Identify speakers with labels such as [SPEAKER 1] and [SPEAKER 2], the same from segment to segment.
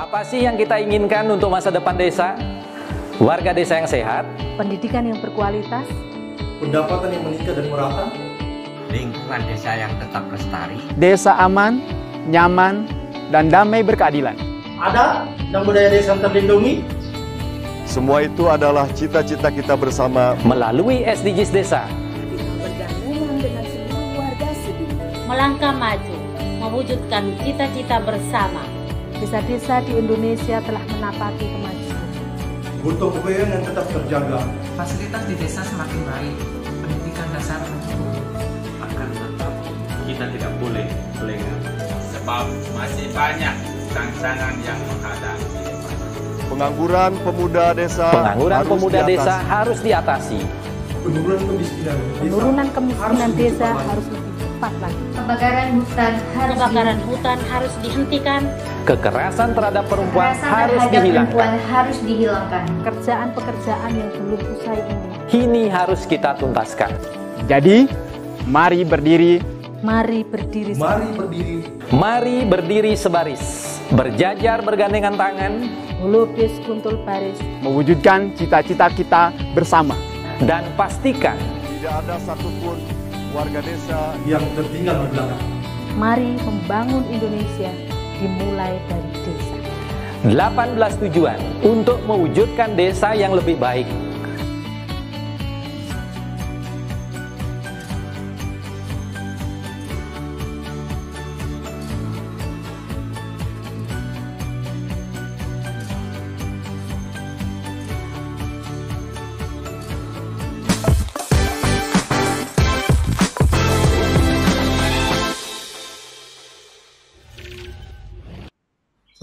[SPEAKER 1] Apa sih yang kita inginkan untuk masa depan desa? Warga desa yang sehat,
[SPEAKER 2] pendidikan yang berkualitas,
[SPEAKER 3] pendapatan yang meningkat dan merata,
[SPEAKER 4] lingkungan desa yang tetap lestari,
[SPEAKER 5] desa aman, nyaman, dan damai berkeadilan.
[SPEAKER 3] adat dan budaya desa terlindungi.
[SPEAKER 6] Semua itu adalah cita-cita kita bersama
[SPEAKER 1] melalui SDGs Desa.
[SPEAKER 2] bergabung dengan seluruh warga Sebi.
[SPEAKER 7] Melangkah maju, mewujudkan cita-cita bersama.
[SPEAKER 2] Desa-desa di Indonesia telah menapaki kemajuan.
[SPEAKER 3] Butuh kebayaan yang tetap terjaga.
[SPEAKER 8] Fasilitas di desa semakin baik, pendidikan dasar mencukupi.
[SPEAKER 9] Akan tetap kita tidak boleh lengah, sebab masih banyak tantangan yang menghadapi.
[SPEAKER 6] pengangguran pemuda desa.
[SPEAKER 1] Harus diatasi.
[SPEAKER 2] Penurunan kemiskinan desa harus lebih cepat lagi.
[SPEAKER 7] Kebakaran hutan harus dihentikan.
[SPEAKER 1] Kekerasan terhadap perempuan
[SPEAKER 7] harus dihilangkan.
[SPEAKER 2] Pekerjaan-pekerjaan yang belum usai ini.
[SPEAKER 1] Kini harus kita tuntaskan.
[SPEAKER 5] Jadi, mari berdiri.
[SPEAKER 2] Mari berdiri.
[SPEAKER 1] Mari berdiri sebaris, berjajar bergandengan tangan,
[SPEAKER 2] Holobes kuntul baris,
[SPEAKER 5] Mewujudkan cita-cita kita bersama.
[SPEAKER 1] dan pastikan
[SPEAKER 6] Tidak ada satupun warga desa
[SPEAKER 3] yang tertinggal di belakang.
[SPEAKER 2] mari membangun Indonesia dimulai dari desa.
[SPEAKER 1] 18 tujuan untuk mewujudkan desa yang lebih baik.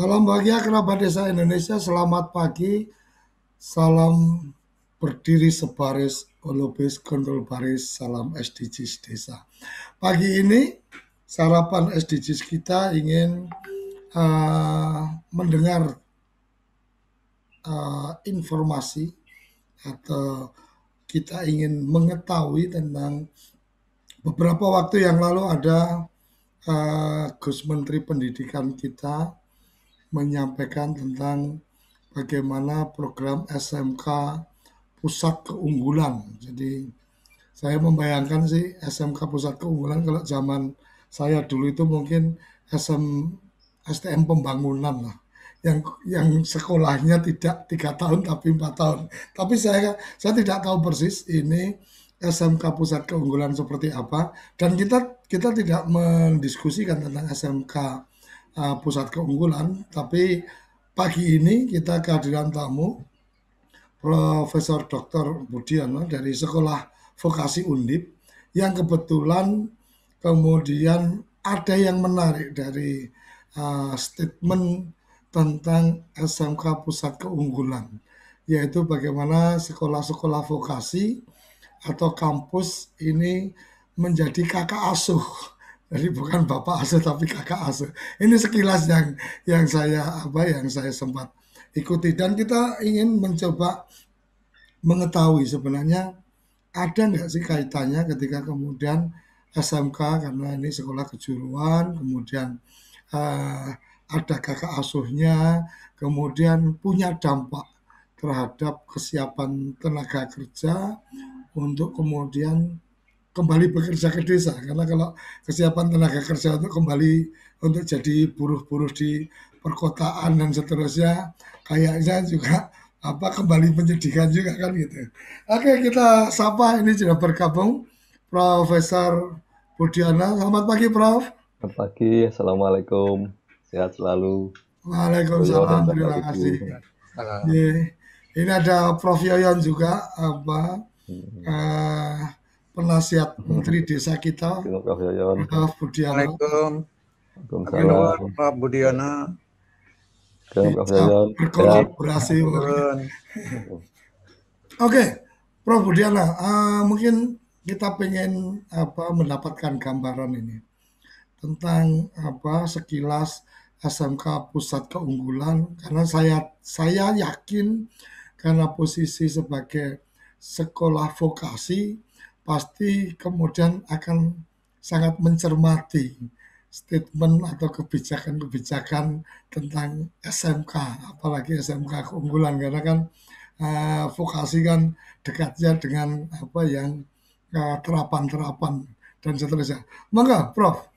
[SPEAKER 10] Salam bahagia kerabat desa Indonesia, selamat pagi, salam berdiri sebaris, holobes kontrol baris, salam SDGs desa. Pagi ini sarapan SDGs kita ingin mendengar informasi atau kita ingin mengetahui tentang beberapa waktu yang lalu ada Gus Menteri Pendidikan kita menyampaikan tentang bagaimana program SMK Pusat Keunggulan. Jadi saya membayangkan sih SMK Pusat Keunggulan kalau zaman saya dulu itu mungkin STM Pembangunan lah. Yang sekolahnya tidak 3 tahun tapi 4 tahun. Tapi saya tidak tahu persis ini SMK Pusat Keunggulan seperti apa, dan kita tidak mendiskusikan tentang SMK Pusat Keunggulan, tapi pagi ini kita kehadiran tamu Profesor Dr. Budiono dari Sekolah Vokasi Undip yang kebetulan kemudian ada yang menarik dari statement tentang SMK Pusat Keunggulan, yaitu bagaimana sekolah-sekolah vokasi atau kampus ini menjadi kakak asuh. Jadi bukan bapak asuh tapi kakak asuh. Ini sekilas yang saya sempat ikuti, dan kita ingin mencoba mengetahui sebenarnya ada nggak sih kaitannya ketika kemudian SMK, karena ini sekolah kejuruan, kemudian ada kakak asuhnya, kemudian punya dampak terhadap kesiapan tenaga kerja untuk kemudian kembali bekerja ke desa. Karena kalau kesiapan tenaga kerja untuk kembali untuk jadi buruh-buruh di perkotaan dan seterusnya, kayaknya juga kembali menyedihkan juga kan gitu. Oke, kita sapa, ini sudah bergabung Profesor Budiono. Selamat pagi, Prof.
[SPEAKER 11] Selamat pagi, Assalamualaikum, sehat selalu.
[SPEAKER 10] Waalaikumsalam, terima kasih. Ini ada Prof. Yoyon juga, penasihat Menteri Desa kita, Prof. Budiono.
[SPEAKER 11] Waalaikumsalam.
[SPEAKER 8] Pak Budiono.
[SPEAKER 11] Prof. Yoyon.
[SPEAKER 10] Berkolaborasi. Oke, Prof. Budiono, mungkin kita pengen mendapatkan gambaran ini tentang sekilas SMK Pusat Keunggulan, karena saya yakin karena posisi sebagai sekolah vokasi pasti kemudian akan sangat mencermati statement atau kebijakan-kebijakan tentang SMK, apalagi SMK keunggulan, karena kan vokasi kan dekatnya dengan apa yang terapan-terapan dan seterusnya. Monggo, Prof.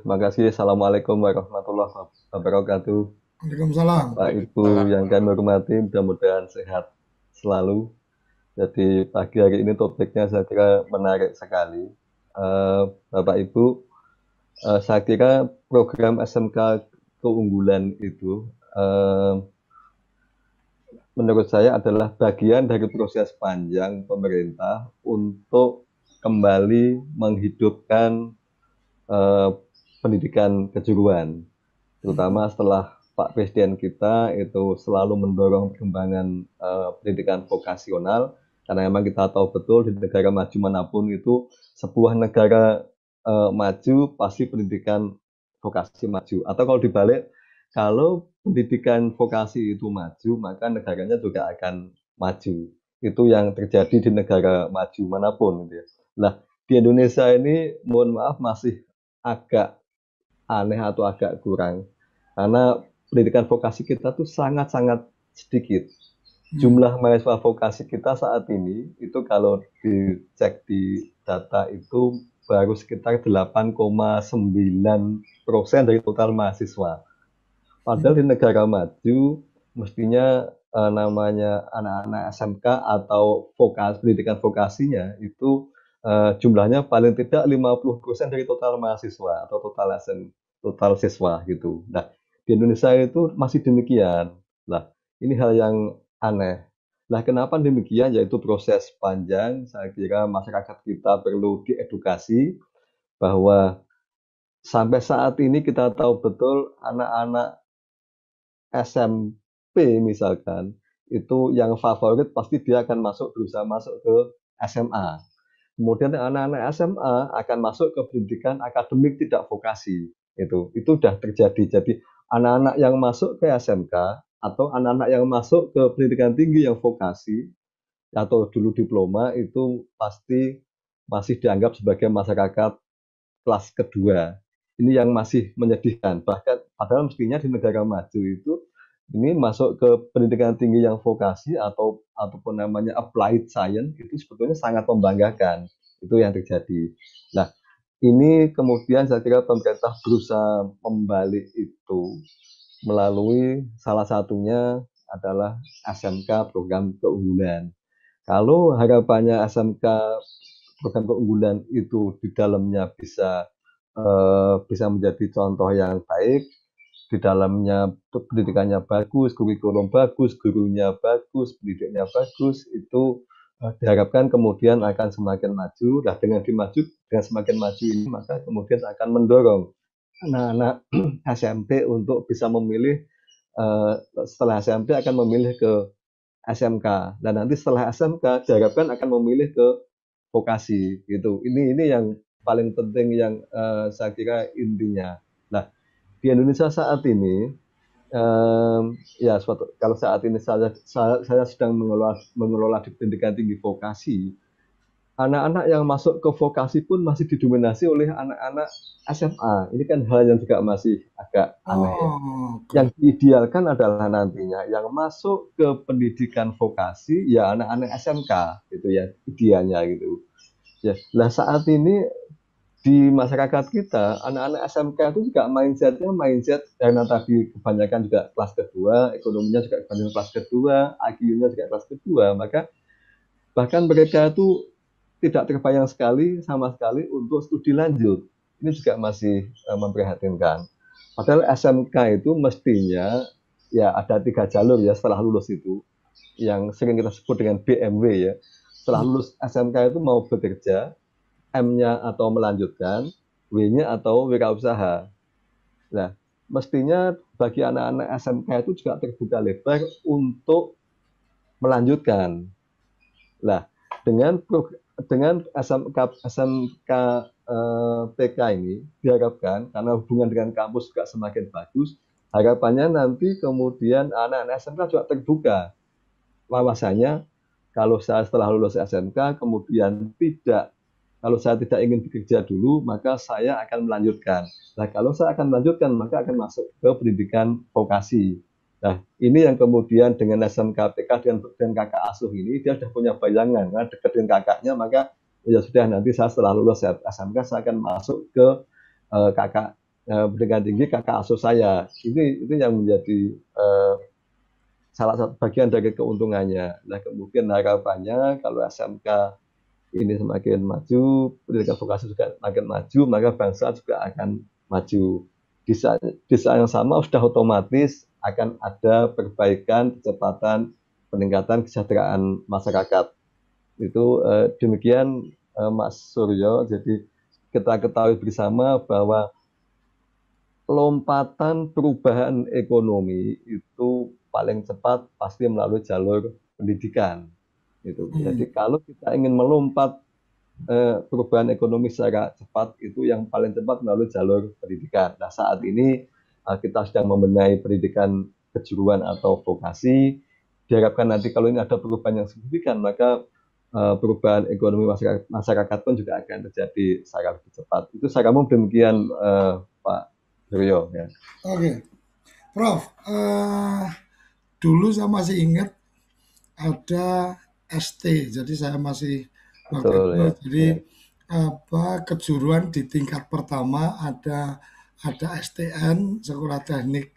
[SPEAKER 11] Makasih. Assalamualaikum warahmatullahi wabarakatuh.
[SPEAKER 10] Waalaikumsalam.
[SPEAKER 11] Pak Ibu yang kami hormati, mudah-mudahan sehat selalu. Jadi pagi hari ini topiknya saya kira menarik sekali. Bapak Ibu, saya kira program SMK keunggulan itu menurut saya adalah bagian dari proses panjang pemerintah untuk kembali menghidupkan pendidikan kejuruan, terutama setelah Pak Presiden kita itu selalu mendorong perkembangan pendidikan vokasional, karena memang kita tahu betul di negara maju manapun itu sebuah negara maju pasti pendidikan vokasi maju, atau kalau dibalik, kalau pendidikan vokasi itu maju maka negaranya juga akan maju. Itu yang terjadi di negara maju manapun gitu ya. Nah, di Indonesia ini mohon maaf masih agak aneh atau agak kurang, karena pendidikan vokasi kita tuh sangat-sangat sedikit. Jumlah mahasiswa vokasi kita saat ini itu kalau dicek di data itu baru sekitar 8,9% dari total mahasiswa. Padahal di negara maju mestinya namanya anak-anak SMK atau pendidikan vokasinya itu jumlahnya paling tidak 50% dari total mahasiswa atau total siswa gitu. Nah, di Indonesia itu masih demikian. Nah, ini hal yang aneh. Nah, kenapa demikian? Yaitu proses panjang. Saya kira masyarakat kita perlu diedukasi bahwa sampai saat ini kita tahu betul anak-anak SMP misalkan, itu yang favorit pasti dia akan berusaha masuk ke SMA. Kemudian anak-anak SMA akan masuk ke pendidikan akademik tidak vokasi. Itu sudah terjadi. Jadi anak-anak yang masuk ke SMK atau anak-anak yang masuk ke pendidikan tinggi yang vokasi atau dulu diploma itu pasti masih dianggap sebagai masyarakat kelas kedua. Ini yang masih menyedihkan. Bahkan padahal mestinya di negara maju itu ini masuk ke pendidikan tinggi yang vokasi ataupun namanya applied science itu sebetulnya sangat membanggakan. Itu yang terjadi. Nah, ini kemudian saya kira pemerintah berusaha membalik itu melalui salah satunya adalah SMK program keunggulan. Kalau harapannya SMK program keunggulan itu di dalamnya bisa menjadi contoh yang baik, di dalamnya pendidikannya bagus, kurikulum bagus, gurunya bagus, pendidiknya bagus, itu diharapkan kemudian akan semakin maju. Nah, dengan semakin maju ini maka kemudian akan mendorong anak-anak SMP untuk bisa memilih setelah SMP akan memilih ke SMK, dan nanti setelah SMK diharapkan akan memilih ke vokasi gitu. Ini yang paling penting yang saya kira intinya. Nah, di Indonesia saat ini kalau saat ini saya sedang mengelola di pendidikan tinggi vokasi, anak-anak yang masuk ke vokasi pun masih didominasi oleh anak-anak SMA. Ini kan hal yang juga masih agak aneh. Yang diidealkan adalah nantinya yang masuk ke pendidikan vokasi ya anak-anak SMK gitu ya, idealnya gitu. Ya, lah saat ini di masyarakat kita anak-anak SMK itu juga mindset karena tadi kebanyakan juga kelas kedua, ekonominya juga kebanyakan kelas kedua, IQ-nya juga kelas kedua, maka bahkan mereka itu tidak terbayang sama sekali untuk studi lanjut. Ini juga masih memprihatinkan. Padahal SMK itu mestinya ya ada 3 jalur ya setelah lulus itu, yang sering kita sebut dengan BMW ya. Setelah lulus SMK itu mau bekerja, M-nya atau melanjutkan, W-nya atau wirausaha. Nah, mestinya bagi anak-anak SMK itu juga terbuka lebar untuk melanjutkan. Nah, dengan SMK TK ini diharapkan karena hubungan dengan kampus juga semakin bagus, harapannya nanti kemudian anak-anak SMK juga terbuka wawasannya. Kalau saya setelah lulus SMK kemudian tidak Kalau saya tidak ingin bekerja dulu, maka saya akan melanjutkan. Nah, kalau saya akan melanjutkan, maka akan masuk ke pendidikan vokasi. Nah, ini yang kemudian dengan SMK PK dan kakak asuh ini, dia sudah punya bayangan, karena dekat dengan kakaknya, maka ya sudah, nanti saya setelah lulus SMK, saya akan masuk ke kakak pendidikan tinggi kakak asuh saya. Itu yang menjadi salah satu bagian dari keuntungannya. Nah, kemudian harapannya kalau SMK ini semakin maju, pendidikan vokasi juga semakin maju, maka bangsa juga akan maju. Di saat yang sama sudah otomatis akan ada perbaikan, kecepatan, peningkatan kesejahteraan masyarakat. Itu demikian Mas Suryo. Jadi kita ketahui bersama bahwa lompatan perubahan ekonomi itu paling cepat pasti melalui jalur pendidikan. Jadi kalau kita ingin melompat perubahan ekonomi secara cepat, itu yang paling cepat melalui jalur pendidikan. Nah, saat ini kita sedang membenahi pendidikan kejuruan atau vokasi. Diharapkan nanti kalau ini ada perubahan yang signifikan, maka perubahan ekonomi masyarakat pun juga akan terjadi secara lebih cepat. Itu secara umum demikian, Pak Suryo. Ya.
[SPEAKER 10] Oke, Prof. Dulu saya masih ingat ada ST, jadi saya masih
[SPEAKER 11] Betul, ya.
[SPEAKER 10] Jadi kejuruan di tingkat pertama ada STN, Sekolah Teknik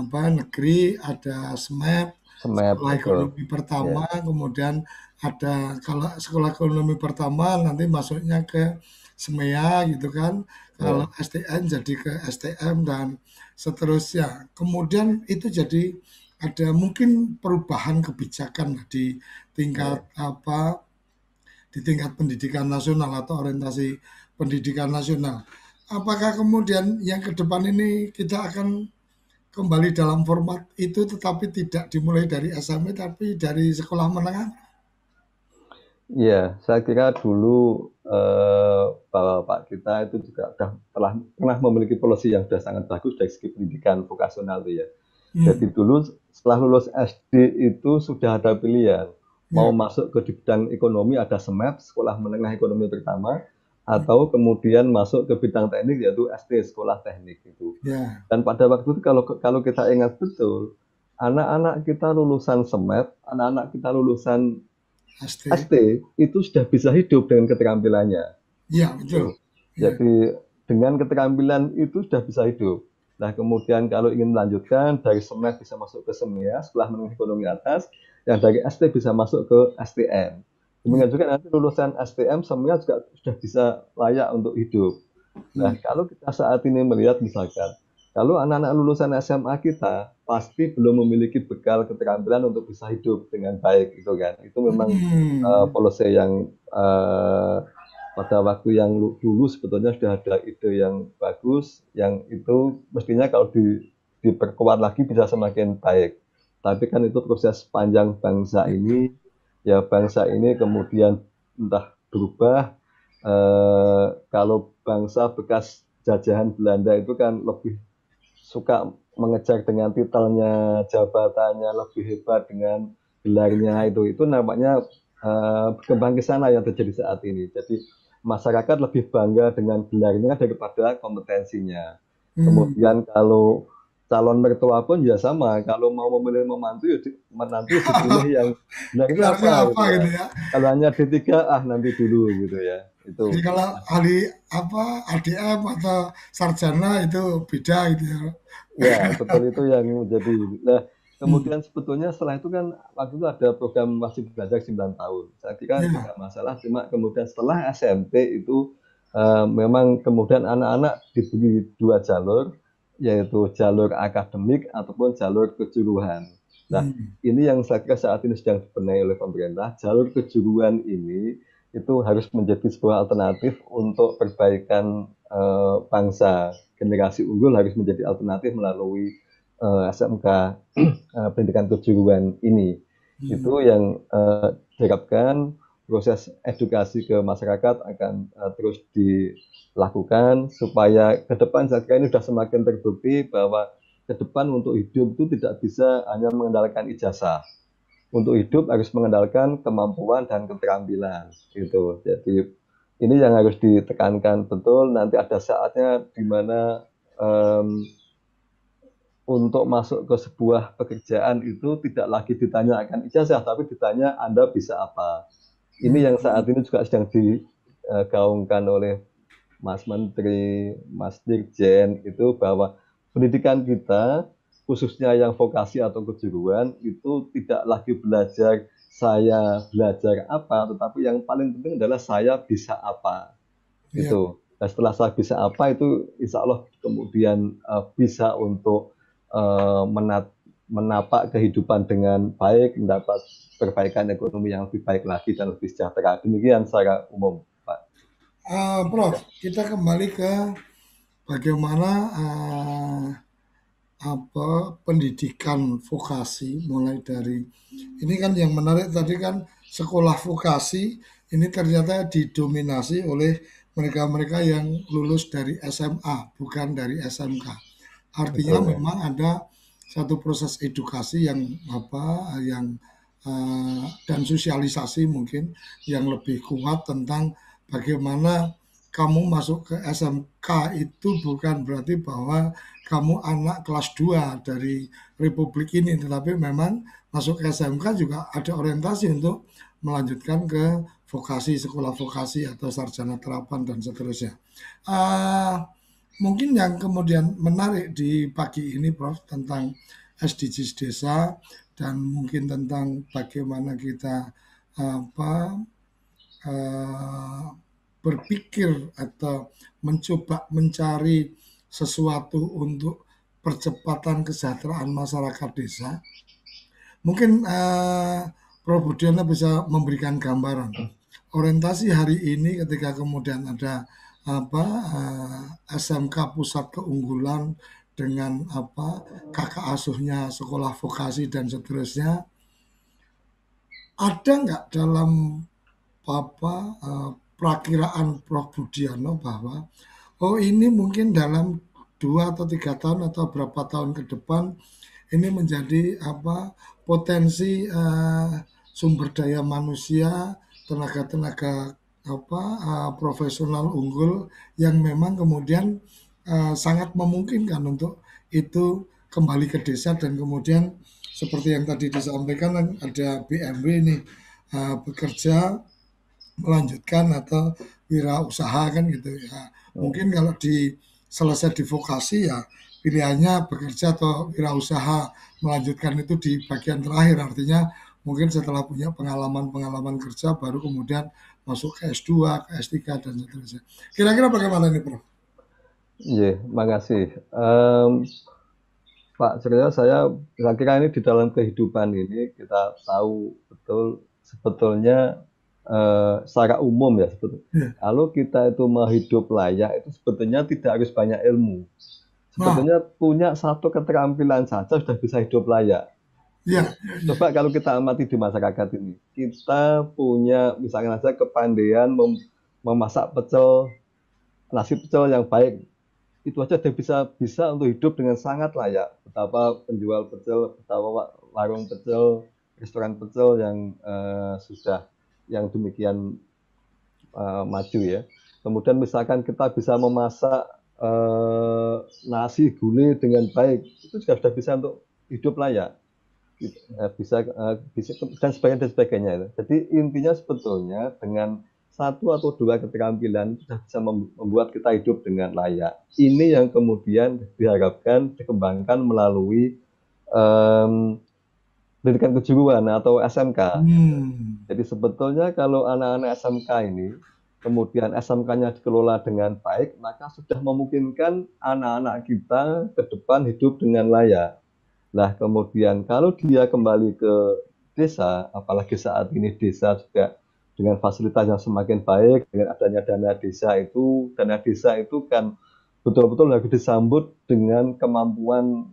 [SPEAKER 10] Negeri, ada SMEP, Sekolah Ekonomi Pertama, kemudian ada kalau Sekolah Ekonomi Pertama nanti masuknya ke SMEA gitu kan, kalau STN jadi ke STM dan seterusnya. Kemudian itu jadi ada mungkin perubahan kebijakan di tingkat di tingkat pendidikan nasional atau orientasi pendidikan nasional. Apakah kemudian yang ke depan ini kita akan kembali dalam format itu, tetapi tidak dimulai dari SMA tapi dari sekolah menengah?
[SPEAKER 11] Iya, saya kira dulu Bapak kita itu juga pernah memiliki polisi yang sudah sangat bagus dari segi pendidikan vokasional itu ya. Jadi dulu setelah lulus SD itu sudah ada pilihan. Mau masuk ke bidang ekonomi ada SMEP, Sekolah Menengah Ekonomi Pertama, atau kemudian masuk ke bidang teknik yaitu ST, Sekolah Teknik itu. Dan pada waktu itu kalau kita ingat betul, anak-anak kita lulusan SMEP, anak-anak kita lulusan ST itu sudah bisa hidup dengan keterampilannya.
[SPEAKER 10] Iya, betul.
[SPEAKER 11] Jadi dengan keterampilan itu sudah bisa hidup. Nah, kemudian kalau ingin melanjutkan dari SMEP bisa masuk ke SMEA, Sekolah Menengah Ekonomi Atas, yang dari ST bisa masuk ke STM. Demikian juga nanti lulusan STM SMEA juga sudah bisa layak untuk hidup. Nah, kalau kita saat ini melihat misalkan, kalau anak-anak lulusan SMA kita pasti belum memiliki bekal keterampilan untuk bisa hidup dengan baik, gitu kan. Itu memang policy yang pada waktu yang dulu sebetulnya sudah ada ide yang bagus, yang itu mestinya kalau diperkuat lagi bisa semakin baik. Tapi kan itu proses panjang bangsa ini, ya bangsa ini kemudian entah berubah. Kalau bangsa bekas jajahan Belanda itu kan lebih suka mengejar dengan titelnya, jabatannya, lebih hebat dengan gelarnya itu namanya berkembang ke sana yang terjadi saat ini. Jadi masyarakat lebih bangga dengan gelarnya daripada kompetensinya. Kemudian kalau calon mertua pun ya sama, kalau mau memilih menantu dipilih yang gelarnya apa gitu ya. Kalau hanya D3 nanti dulu gitu ya. Itu.
[SPEAKER 10] Jadi kalau ahli ADM atau sarjana itu beda gitu ya.
[SPEAKER 11] Ya, betul, itu yang menjadi. Nah, kemudian sebetulnya setelah itu kan waktu itu ada program wajib belajar 9 tahun. Saya kira tidak masalah, cuma kemudian setelah SMP itu memang kemudian anak-anak diberi 2 jalur, yaitu jalur akademik ataupun jalur kejuruan. Nah, ini yang saya kira saat ini sedang dibenahi oleh pemerintah. Jalur kejuruan ini itu harus menjadi sebuah alternatif untuk perbaikan bangsa. Generasi unggul harus menjadi alternatif melalui SMK pendidikan kejuruan ini. Itu yang diharapkan proses edukasi ke masyarakat akan terus dilakukan supaya ke depan saya kira ini sudah semakin terbukti bahwa ke depan untuk hidup itu tidak bisa hanya mengandalkan ijazah. Untuk hidup harus mengandalkan kemampuan dan keterampilan gitu. Jadi Ini yang harus ditekankan betul. Nanti ada saatnya di mana untuk masuk ke sebuah pekerjaan itu tidak lagi ditanya akan ijazah, tapi ditanya Anda bisa apa. Ini yang saat ini juga sedang digaungkan oleh Mas Menteri, Mas Dirjen, itu bahwa pendidikan kita, khususnya yang vokasi atau kejuruan, itu tidak lagi belajar saya belajar apa, tetapi yang paling penting adalah saya bisa apa. Itu. Dan setelah saya bisa apa itu insya Allah kemudian bisa untuk menapak kehidupan dengan baik, mendapat perbaikan ekonomi yang lebih baik lagi dan lebih sejahtera. Demikian secara umum, Pak.
[SPEAKER 10] Prof, kita kembali ke bagaimana pendidikan vokasi, mulai dari ini kan yang menarik tadi kan sekolah vokasi ini ternyata didominasi oleh mereka-mereka yang lulus dari SMA, bukan dari SMK. Artinya
[SPEAKER 11] Betul.
[SPEAKER 10] memang ada satu proses edukasi yang dan sosialisasi mungkin yang lebih kuat tentang bagaimana kamu masuk ke SMK itu bukan berarti bahwa kamu anak kelas 2 dari Republik ini, tetapi memang masuk ke SMK juga ada orientasi untuk melanjutkan ke vokasi, sekolah vokasi atau sarjana terapan dan seterusnya. Mungkin yang kemudian menarik di pagi ini, Prof, tentang SDGs desa dan mungkin tentang bagaimana kita berpikir atau mencoba mencari sesuatu untuk percepatan kesejahteraan masyarakat desa. Mungkin Prof Budiono bisa memberikan gambaran orientasi hari ini ketika kemudian ada SMK Pusat Keunggulan dengan kakak asuhnya sekolah vokasi dan seterusnya. Ada nggak dalam perakiraan Prof Budiono bahwa ini mungkin dalam 2 atau 3 tahun atau berapa tahun ke depan ini menjadi potensi sumber daya manusia, tenaga-tenaga profesional unggul yang memang kemudian sangat memungkinkan untuk itu kembali ke desa dan kemudian seperti yang tadi disampaikan ada BMW ini bekerja melanjutkan atau wirausaha kan gitu ya. Mungkin kalau selesai di vokasi ya pilihannya bekerja atau wirausaha, melanjutkan itu di bagian terakhir, artinya mungkin setelah punya pengalaman kerja baru kemudian masuk ke S2, ke S3 dan seterusnya. Kira-kira bagaimana ini, Prof?
[SPEAKER 11] Iya, makasih. Pak Surya, saya kira ini di dalam kehidupan ini kita tahu betul sebetulnya secara umum ya sebetulnya. Kalau kita itu mau hidup layak itu sebetulnya tidak harus banyak ilmu. Sebetulnya punya satu keterampilan saja sudah bisa hidup layak. Coba kalau kita amati di masyarakat ini, kita punya misalnya saja kepandaian memasak nasi pecel yang baik. Itu aja udah bisa untuk hidup dengan sangat layak. Betapa penjual pecel, betapa warung pecel, restoran pecel yang sudah yang demikian maju ya. Kemudian misalkan kita bisa memasak nasi gulai dengan baik, itu juga sudah bisa untuk hidup layak. Bisa dan sebagainya. Jadi intinya sebetulnya dengan 1 atau 2 keterampilan sudah bisa membuat kita hidup dengan layak. Ini yang kemudian diharapkan dikembangkan melalui pendidikan kejuruan atau SMK. Jadi sebetulnya kalau anak-anak SMK ini kemudian SMK-nya dikelola dengan baik, maka sudah memungkinkan anak-anak kita ke depan hidup dengan layak. Nah kemudian kalau dia kembali ke desa, apalagi saat ini desa juga dengan fasilitas yang semakin baik, dengan adanya dana desa itu kan betul-betul harus disambut dengan kemampuan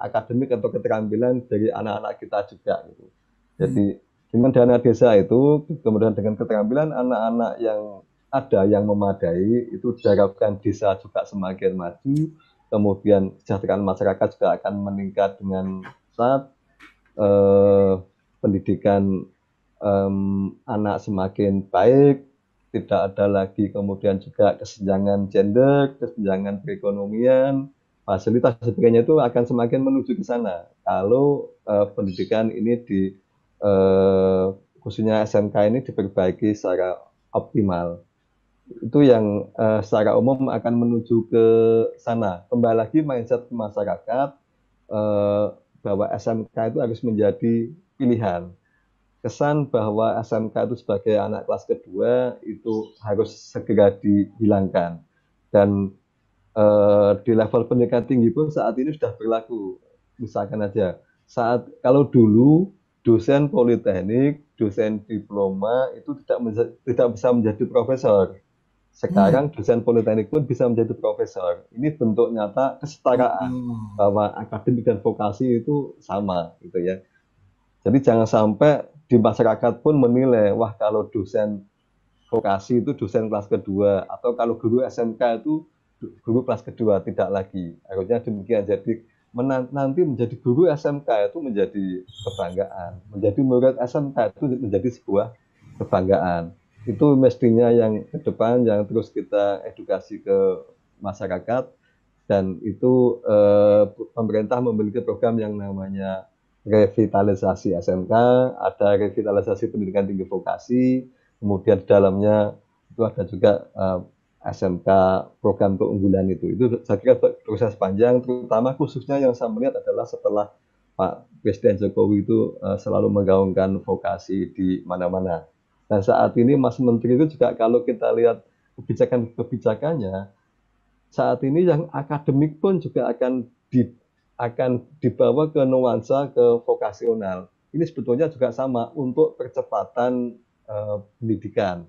[SPEAKER 11] akademik atau keterampilan dari anak-anak kita juga gitu. Jadi dengan dana desa itu kemudian dengan keterampilan anak-anak yang ada yang memadai itu diharapkan desa juga semakin maju, kemudian kesejahteraan masyarakat juga akan meningkat dengan saat pendidikan anak semakin baik, tidak ada lagi kemudian juga kesenjangan gender, kesenjangan perekonomian, fasilitas dan sebagainya itu akan semakin menuju ke sana. Kalau pendidikan ini khususnya SMK ini diperbaiki secara optimal. Itu yang secara umum akan menuju ke sana. Kembali lagi mindset masyarakat bahwa SMK itu harus menjadi pilihan. Kesan bahwa SMK itu sebagai anak kelas kedua itu harus segera dihilangkan. Dan di level pendidikan tinggi pun saat ini sudah berlaku. Misalkan aja, kalau dulu dosen politeknik, dosen diploma itu tidak bisa menjadi profesor. Sekarang dosen politeknik pun bisa menjadi profesor. Ini bentuk nyata kesetaraan bahwa akademik dan vokasi itu sama, gitu ya. Jadi jangan sampai di masyarakat pun menilai, wah kalau dosen vokasi itu dosen kelas kedua, atau kalau guru SMK itu guru kelas kedua, tidak lagi. Harusnya demikian. Jadi nanti menjadi guru SMK itu menjadi kebanggaan, menjadi murid SMK itu menjadi sebuah kebanggaan. Itu mestinya yang ke depan yang terus kita edukasi ke masyarakat, dan itu pemerintah memiliki program yang namanya revitalisasi SMK, ada revitalisasi pendidikan tinggi vokasi, kemudian di dalamnya itu ada juga SMK program keunggulan itu saya kira proses panjang, terutama khususnya yang saya melihat adalah setelah Pak Presiden Jokowi itu selalu menggaungkan vokasi di mana-mana. Dan saat ini Mas Menteri itu juga kalau kita lihat kebijakannya, saat ini yang akademik pun juga akan dibawa ke nuansa ke vokasional. Ini sebetulnya juga sama untuk percepatan pendidikan,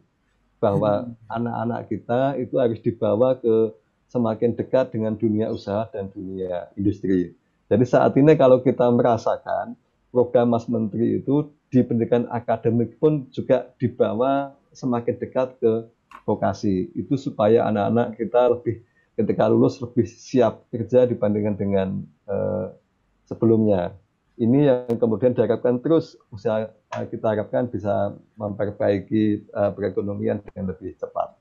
[SPEAKER 11] bahwa anak-anak kita itu harus dibawa ke semakin dekat dengan dunia usaha dan dunia industri. Jadi saat ini kalau kita merasakan program Mas Menteri itu di pendidikan akademik pun juga dibawa semakin dekat ke vokasi. Itu supaya anak-anak kita lebih ketika lulus lebih siap kerja dibandingkan dengan sebelumnya. Ini yang kemudian diharapkan terus kita harapkan bisa memperbaiki perekonomian dengan lebih cepat.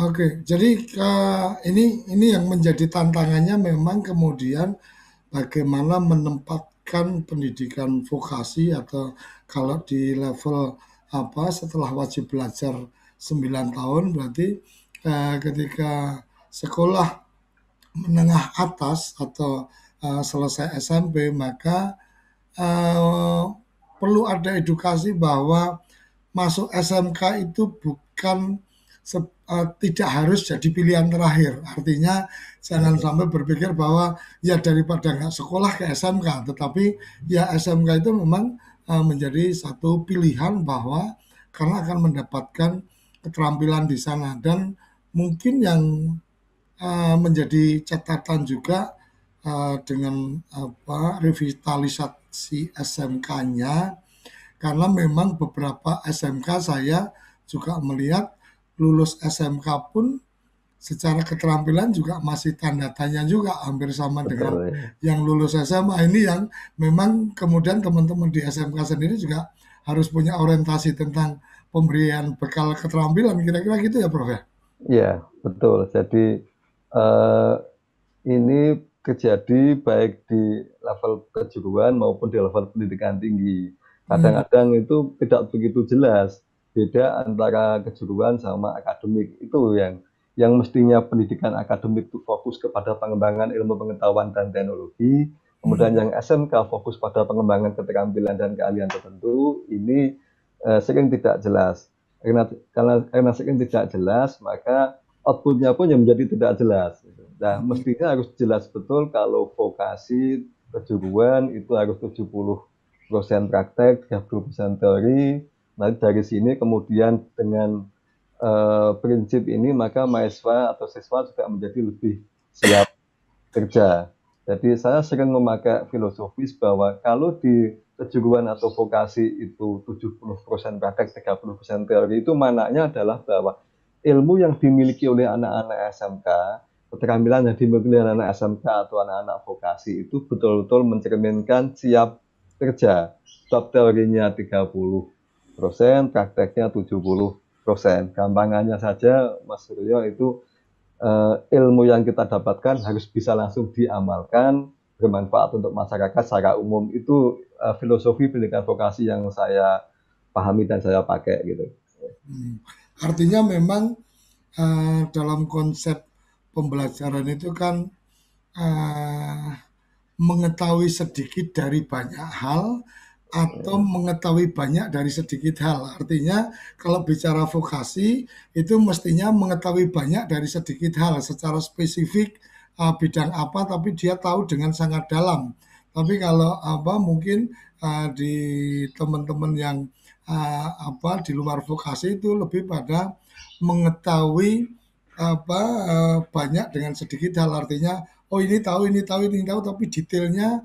[SPEAKER 10] Oke, jadi ini yang menjadi tantangannya memang kemudian bagaimana menempatkan pendidikan vokasi, atau kalau di level setelah wajib belajar 9 tahun berarti ketika sekolah menengah atas atau selesai SMP, maka perlu ada edukasi bahwa masuk SMK itu bukan tidak harus jadi pilihan terakhir. Artinya jangan sampai berpikir bahwa ya daripada nggak sekolah ke SMK, tetapi ya SMK itu memang menjadi satu pilihan bahwa karena akan mendapatkan keterampilan di sana. Dan mungkin yang menjadi catatan juga dengan revitalisasi SMK-nya, karena memang beberapa SMK saya juga melihat lulus SMK pun secara keterampilan juga masih tanda tanya juga, hampir sama dengan yang lulus SMA. Ini yang memang kemudian teman-teman di SMK sendiri juga harus punya orientasi tentang pemberian bekal keterampilan, kira-kira gitu ya Prof ya?
[SPEAKER 11] Iya, betul. Jadi ini terjadi baik di level kejuruan maupun di level pendidikan tinggi. Kadang-kadang itu tidak begitu jelas beda antara kejuruan sama akademik. Itu yang mestinya pendidikan akademik itu fokus kepada pengembangan ilmu pengetahuan dan teknologi, kemudian yang SMK fokus pada pengembangan keterampilan dan keahlian tertentu. Ini sering tidak jelas. Karena sering tidak jelas, maka outputnya pun yang menjadi tidak jelas. Nah, mestinya harus jelas betul kalau vokasi kejuruan itu harus 70% praktek, 30% teori. Nanti dari sini kemudian dengan prinsip ini maka mahasiswa atau siswa juga menjadi lebih siap kerja. Jadi saya sering memakai filosofis bahwa kalau di kejuruan atau vokasi itu 70% praktek, 30% teori, itu maknanya adalah bahwa ilmu yang dimiliki oleh anak-anak SMK, keterampilan yang dimiliki oleh anak-anak SMK atau anak-anak vokasi itu betul-betul mencerminkan siap kerja. Sebab teorinya 30%, prakteknya 70%. Gampangannya saja Mas Suryo itu ilmu yang kita dapatkan harus bisa langsung diamalkan, bermanfaat untuk masyarakat secara umum. Itu filosofi pendidikan vokasi yang saya pahami dan saya pakai gitu.
[SPEAKER 10] Artinya memang dalam konsep pembelajaran itu kan mengetahui sedikit dari banyak hal atau mengetahui banyak dari sedikit hal. Artinya kalau bicara vokasi itu mestinya mengetahui banyak dari sedikit hal secara spesifik bidang apa, tapi dia tahu dengan sangat dalam. Tapi kalau mungkin di teman-teman yang di luar vokasi itu lebih pada mengetahui banyak dengan sedikit hal. Artinya ini tahu, tapi detailnya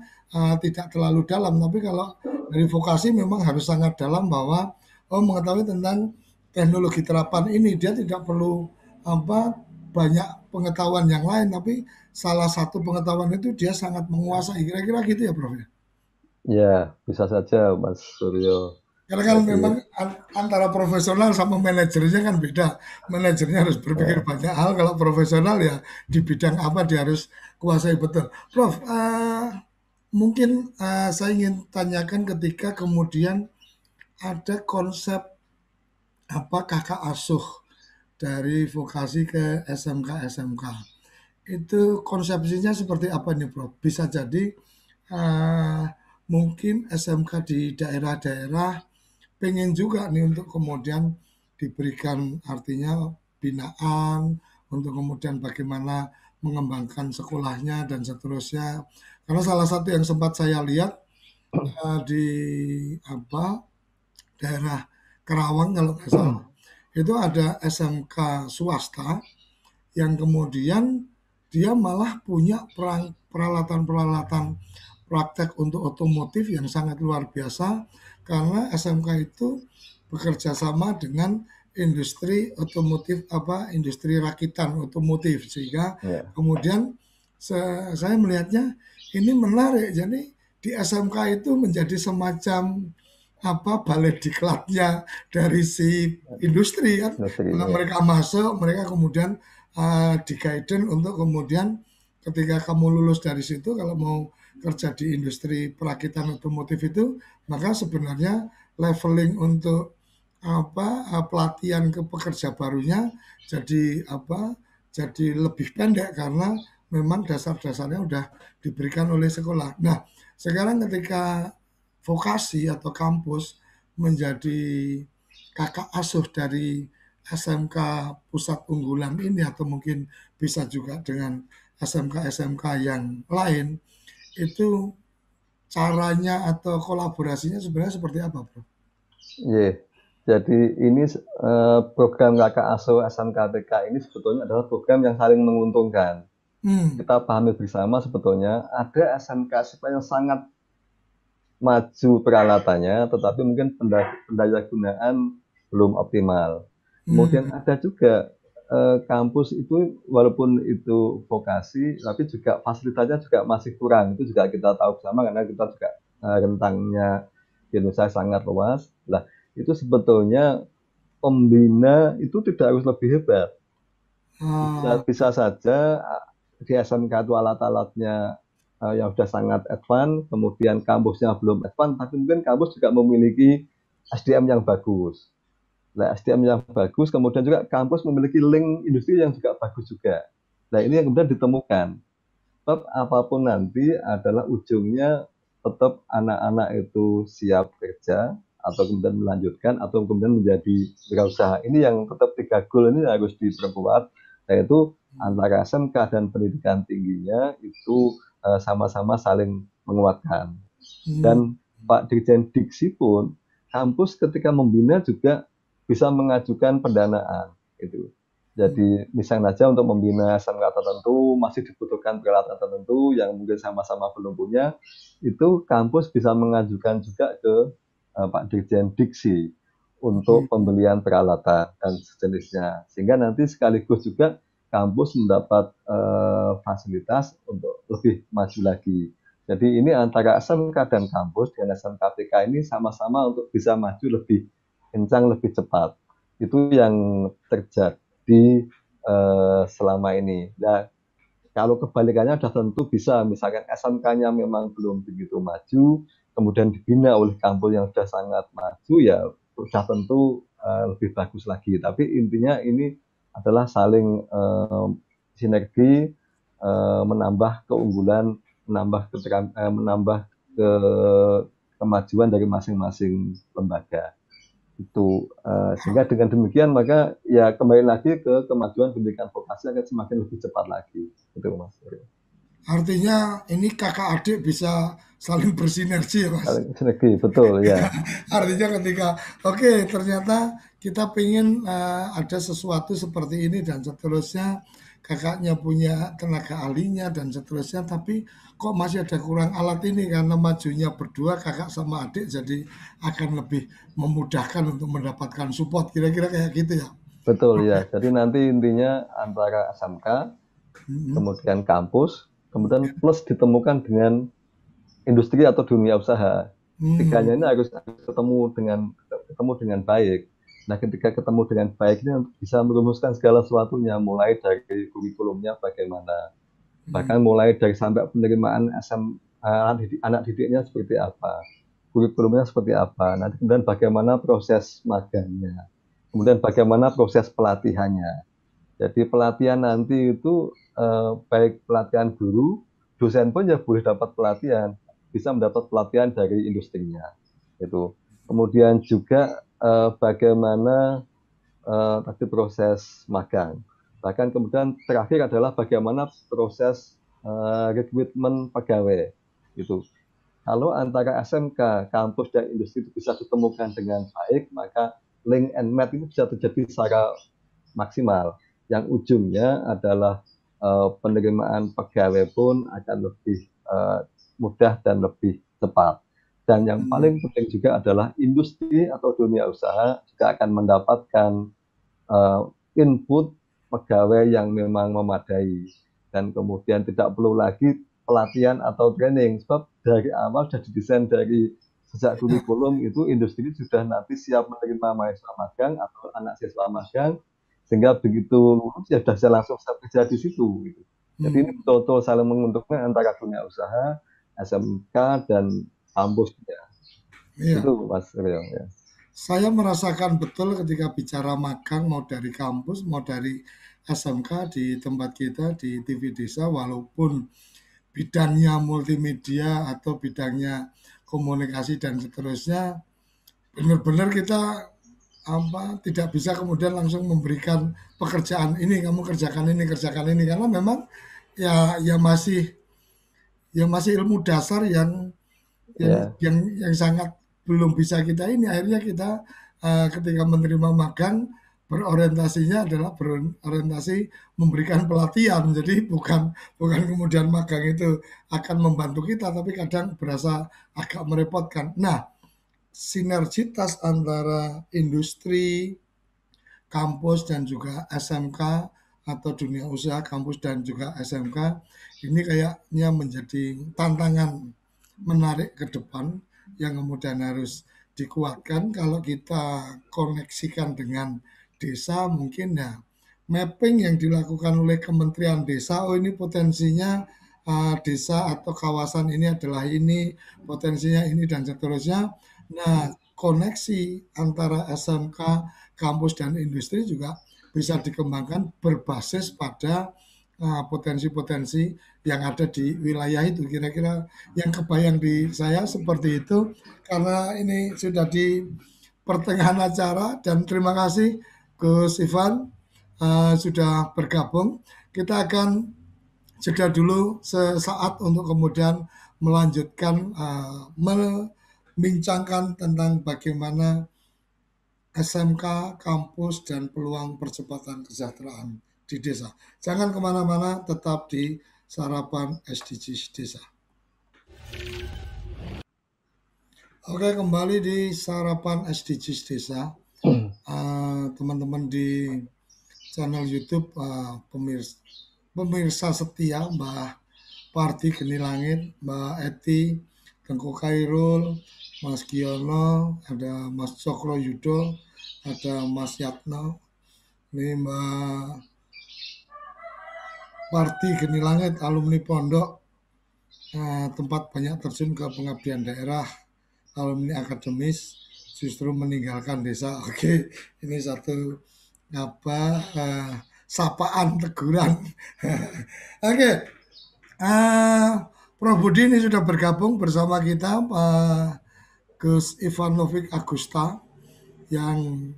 [SPEAKER 10] tidak terlalu dalam. Tapi kalau dari vokasi memang harus sangat dalam bahwa mengetahui tentang teknologi terapan ini, dia tidak perlu banyak pengetahuan yang lain, tapi salah satu pengetahuan itu dia sangat menguasai. Kira-kira gitu ya, Prof?
[SPEAKER 11] Ya, bisa saja Mas Suryo.
[SPEAKER 10] Karena kan memang antara profesional sama manajernya kan beda. Manajernya harus berpikir banyak hal, kalau profesional ya di bidang apa dia harus kuasai betul. Prof, mungkin saya ingin tanyakan ketika kemudian ada konsep kakak asuh dari vokasi ke SMK. Itu konsepsinya seperti apa nih, Prof? Bisa jadi mungkin SMK di daerah-daerah pengen juga nih untuk kemudian diberikan artinya binaan untuk kemudian bagaimana mengembangkan sekolahnya dan seterusnya. Karena salah satu yang sempat saya lihat di daerah Kerawang kalau nggak salah, itu ada SMK swasta yang kemudian dia malah punya peralatan-peralatan praktek untuk otomotif yang sangat luar biasa, karena SMK itu bekerja sama dengan industri otomotif industri rakitan otomotif, sehingga kemudian saya melihatnya ini menarik. Jadi di SMK itu menjadi semacam balai diklatnya dari si industri kan. Kalau mereka masuk, mereka kemudian di-guidance untuk kemudian ketika kamu lulus dari situ, kalau mau kerja di industri perakitan otomotif itu, maka sebenarnya leveling untuk pelatihan ke pekerja barunya jadi lebih pendek karena memang dasar-dasarnya udah diberikan oleh sekolah. Nah, sekarang ketika vokasi atau kampus menjadi kakak asuh dari SMK pusat unggulan ini, atau mungkin bisa juga dengan SMK-SMK yang lain, itu caranya atau kolaborasinya sebenarnya seperti apa, Bro?
[SPEAKER 11] Jadi ini program kakak asuh SMK-PK ini sebetulnya adalah program yang saling menguntungkan. Kita pahami bersama sebetulnya ada SMK yang sangat maju peralatannya, tetapi mungkin pendaya gunaan belum optimal. Kemudian ada juga kampus itu walaupun itu vokasi, tapi juga fasilitasnya juga masih kurang. Itu juga kita tahu bersama karena kita juga rentangnya di Indonesia sangat luas. Nah, itu sebetulnya pembina itu tidak harus lebih hebat. Bisa saja di SMK itu alat-alatnya yang sudah sangat advance, kemudian kampusnya belum advance, tapi mungkin kampus juga memiliki SDM yang bagus. Nah, SDM yang bagus, kemudian juga kampus memiliki link industri yang juga bagus juga. Nah, ini yang kemudian ditemukan. Tetap apapun nanti adalah ujungnya tetap anak-anak itu siap kerja, atau kemudian melanjutkan, atau kemudian menjadi wirausaha. Ini yang tetap 3 goal ini harus diperkuat, yaitu antara SMK dan pendidikan tingginya itu sama-sama saling menguatkan. Dan Pak Dirjen Diksi pun, kampus ketika membina juga bisa mengajukan pendanaan itu. Jadi misalnya saja untuk membina SMK tertentu masih dibutuhkan peralatan tertentu yang mungkin sama-sama belum punya, itu kampus bisa mengajukan juga ke Pak Dirjen Diksi untuk pembelian peralatan dan sejenisnya, sehingga nanti sekaligus juga kampus mendapat fasilitas untuk lebih maju lagi. Jadi ini antara SMK dan kampus dengan SMK-PK ini sama-sama untuk bisa maju lebih kencang, lebih cepat. Itu yang terjadi selama ini. Nah, kalau kebalikannya sudah tentu bisa, misalkan SMK-nya memang belum begitu maju, kemudian dibina oleh kampus yang sudah sangat maju, ya sudah tentu lebih bagus lagi. Tapi intinya ini adalah saling sinergi, menambah keunggulan, menambah kemajuan dari masing-masing lembaga. Itu sehingga dengan demikian maka ya kembali lagi ke kemajuan pendidikan vokasi akan semakin lebih cepat lagi, itu Mas.
[SPEAKER 10] Artinya ini kakak adik bisa saling bersinergi ya Mas.
[SPEAKER 11] Saling sinergi, betul ya.
[SPEAKER 10] Artinya ketika oke, ternyata kita pengen ada sesuatu seperti ini dan seterusnya, kakaknya punya tenaga ahlinya dan seterusnya, tapi kok masih ada kurang alat ini, karena majunya berdua kakak sama adik jadi akan lebih memudahkan untuk mendapatkan support, kira-kira kayak gitu ya.
[SPEAKER 11] Betul ya. Jadi nanti intinya antara SMK, kemudian kampus, kemudian plus ditemukan dengan industri atau dunia usaha. Tiganya ini harus ketemu dengan baik. Nah, ketika ketemu dengan baik ini bisa merumuskan segala sesuatunya, mulai dari kurikulumnya bagaimana, bahkan mulai dari sampai penerimaan anak didiknya seperti apa, kurikulumnya seperti apa, nanti kemudian bagaimana proses magangnya, kemudian bagaimana proses pelatihannya. Jadi pelatihan nanti itu baik pelatihan guru, dosen pun ya boleh dapat pelatihan, bisa mendapat pelatihan dari industrinya. Itu. Kemudian juga bagaimana tadi proses magang. Bahkan kemudian terakhir adalah bagaimana proses rekrutmen pegawai. Gitu. Kalau antara SMK, kampus, dan industri itu bisa ditemukan dengan baik, maka link and match itu bisa terjadi secara maksimal. Yang ujungnya adalah penerimaan pegawai pun akan lebih mudah dan lebih cepat. Dan yang paling penting juga adalah industri atau dunia usaha juga akan mendapatkan input pegawai yang memang memadai. Dan kemudian tidak perlu lagi pelatihan atau training, sebab dari awal sudah didesain dari sejak kurikulum itu industri sudah nanti siap menerima mahasiswa magang atau anak siswa magang, sehingga begitu lulus ya sudah langsung kerja di situ. Gitu. Jadi ini betul-betul saling menguntungkan antara dunia usaha, SMK, dan kampusnya.
[SPEAKER 10] Iya.
[SPEAKER 11] Itu Mas Rio. Ya.
[SPEAKER 10] Saya merasakan betul ketika bicara magang, mau dari kampus, mau dari SMK di tempat kita di TV Desa, walaupun bidangnya multimedia atau bidangnya komunikasi dan seterusnya, benar-benar kita tidak bisa kemudian langsung memberikan pekerjaan ini, kamu kerjakan ini, karena memang ya masih ilmu dasar yang sangat belum bisa kita ini. Akhirnya kita ketika menerima magang berorientasinya adalah berorientasi memberikan pelatihan. Jadi bukan kemudian magang itu akan membantu kita, tapi kadang berasa agak merepotkan. Nah, sinergitas antara industri, kampus, dan juga SMK atau dunia usaha, kampus, dan juga SMK, ini kayaknya menjadi tantangan menarik ke depan yang kemudian harus dikuatkan. Kalau kita koneksikan dengan desa, mungkin ya mapping yang dilakukan oleh Kementerian Desa, oh ini potensinya desa atau kawasan ini adalah ini, potensinya ini, dan seterusnya. Nah, koneksi antara SMK, kampus, dan industri juga bisa dikembangkan berbasis pada potensi-potensi yang ada di wilayah itu. Kira-kira yang kebayang di saya seperti itu, karena ini sudah di pertengahan acara, dan terima kasih Gus Ivan sudah bergabung. Kita akan jeda dulu sesaat untuk kemudian melanjutkan membincangkan tentang bagaimana SMK, kampus, dan peluang percepatan kesejahteraan di desa. Jangan kemana-mana, tetap di Sarapan SDGs Desa. Oke, kembali di Sarapan SDGs Desa. Teman-teman di channel YouTube, pemirsa setia, Mbak Parti Geni Langit, Mbak Eti, Tengku Khairul, Mas Giono, ada Mas Cokro Yudo, ada Mas Yatno, ini Mbak Parti Geni Langit, alumni pondok, tempat banyak terjun ke pengabdian daerah, alumni akademis, justru meninggalkan desa. Oke, ini satu sapaan teguran. Oke, Prof Budi ini sudah bergabung bersama kita, Pak Gus Ivanovic Agusta, yang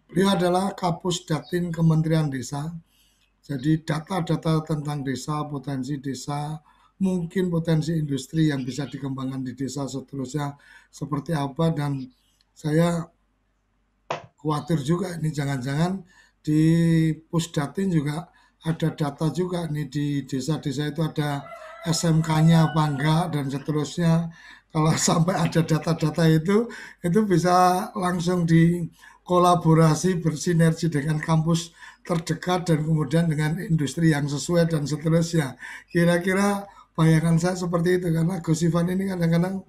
[SPEAKER 10] beliau adalah Kapus Datin Kementerian Desa. Jadi data-data tentang desa, potensi desa, mungkin potensi industri yang bisa dikembangkan di desa seterusnya seperti apa. Dan saya khawatir juga ini jangan-jangan di Pusdatin juga ada data juga nih, di desa-desa itu ada SMK-nya apa enggak dan seterusnya. Kalau sampai ada data-data itu bisa langsung dikolaborasi, bersinergi dengan kampus terdekat dan kemudian dengan industri yang sesuai dan seterusnya. Kira-kira bayangan saya seperti itu, karena Gus Ivan ini kadang-kadang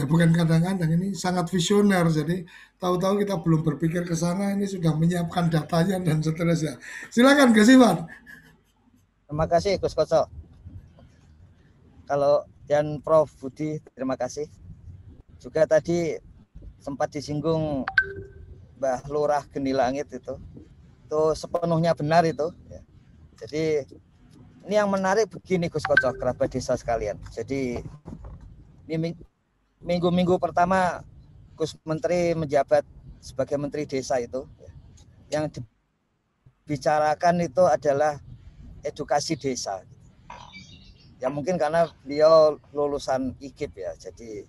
[SPEAKER 10] bukan kadang-kadang, ini sangat visioner. Jadi tahu-tahu kita belum berpikir ke sana, ini sudah menyiapkan datanya dan seterusnya. Silakan Gus Ivan.
[SPEAKER 12] Terima kasih Gus Koco. Dan Prof Budi, terima kasih. Juga tadi sempat disinggung Mbah Lurah Geni Langit itu sepenuhnya benar itu. Jadi ini yang menarik begini Gus Koco, kerabat desa sekalian. Jadi ini minggu-minggu pertama Gus Menteri menjabat sebagai Menteri Desa itu, yang dibicarakan itu adalah edukasi desa. Ya mungkin karena beliau lulusan IKIP ya, jadi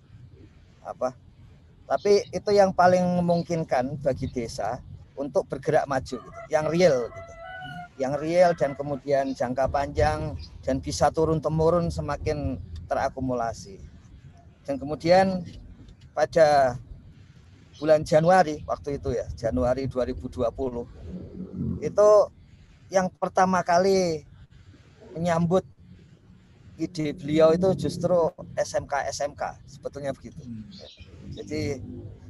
[SPEAKER 12] tapi itu yang paling memungkinkan bagi desa untuk bergerak maju gitu, yang real gitu. Yang real dan kemudian jangka panjang dan bisa turun-temurun semakin terakumulasi. Dan kemudian pada bulan Januari waktu itu ya, Januari 2020, itu yang pertama kali menyambut ide beliau itu justru SMK sebetulnya begitu. Jadi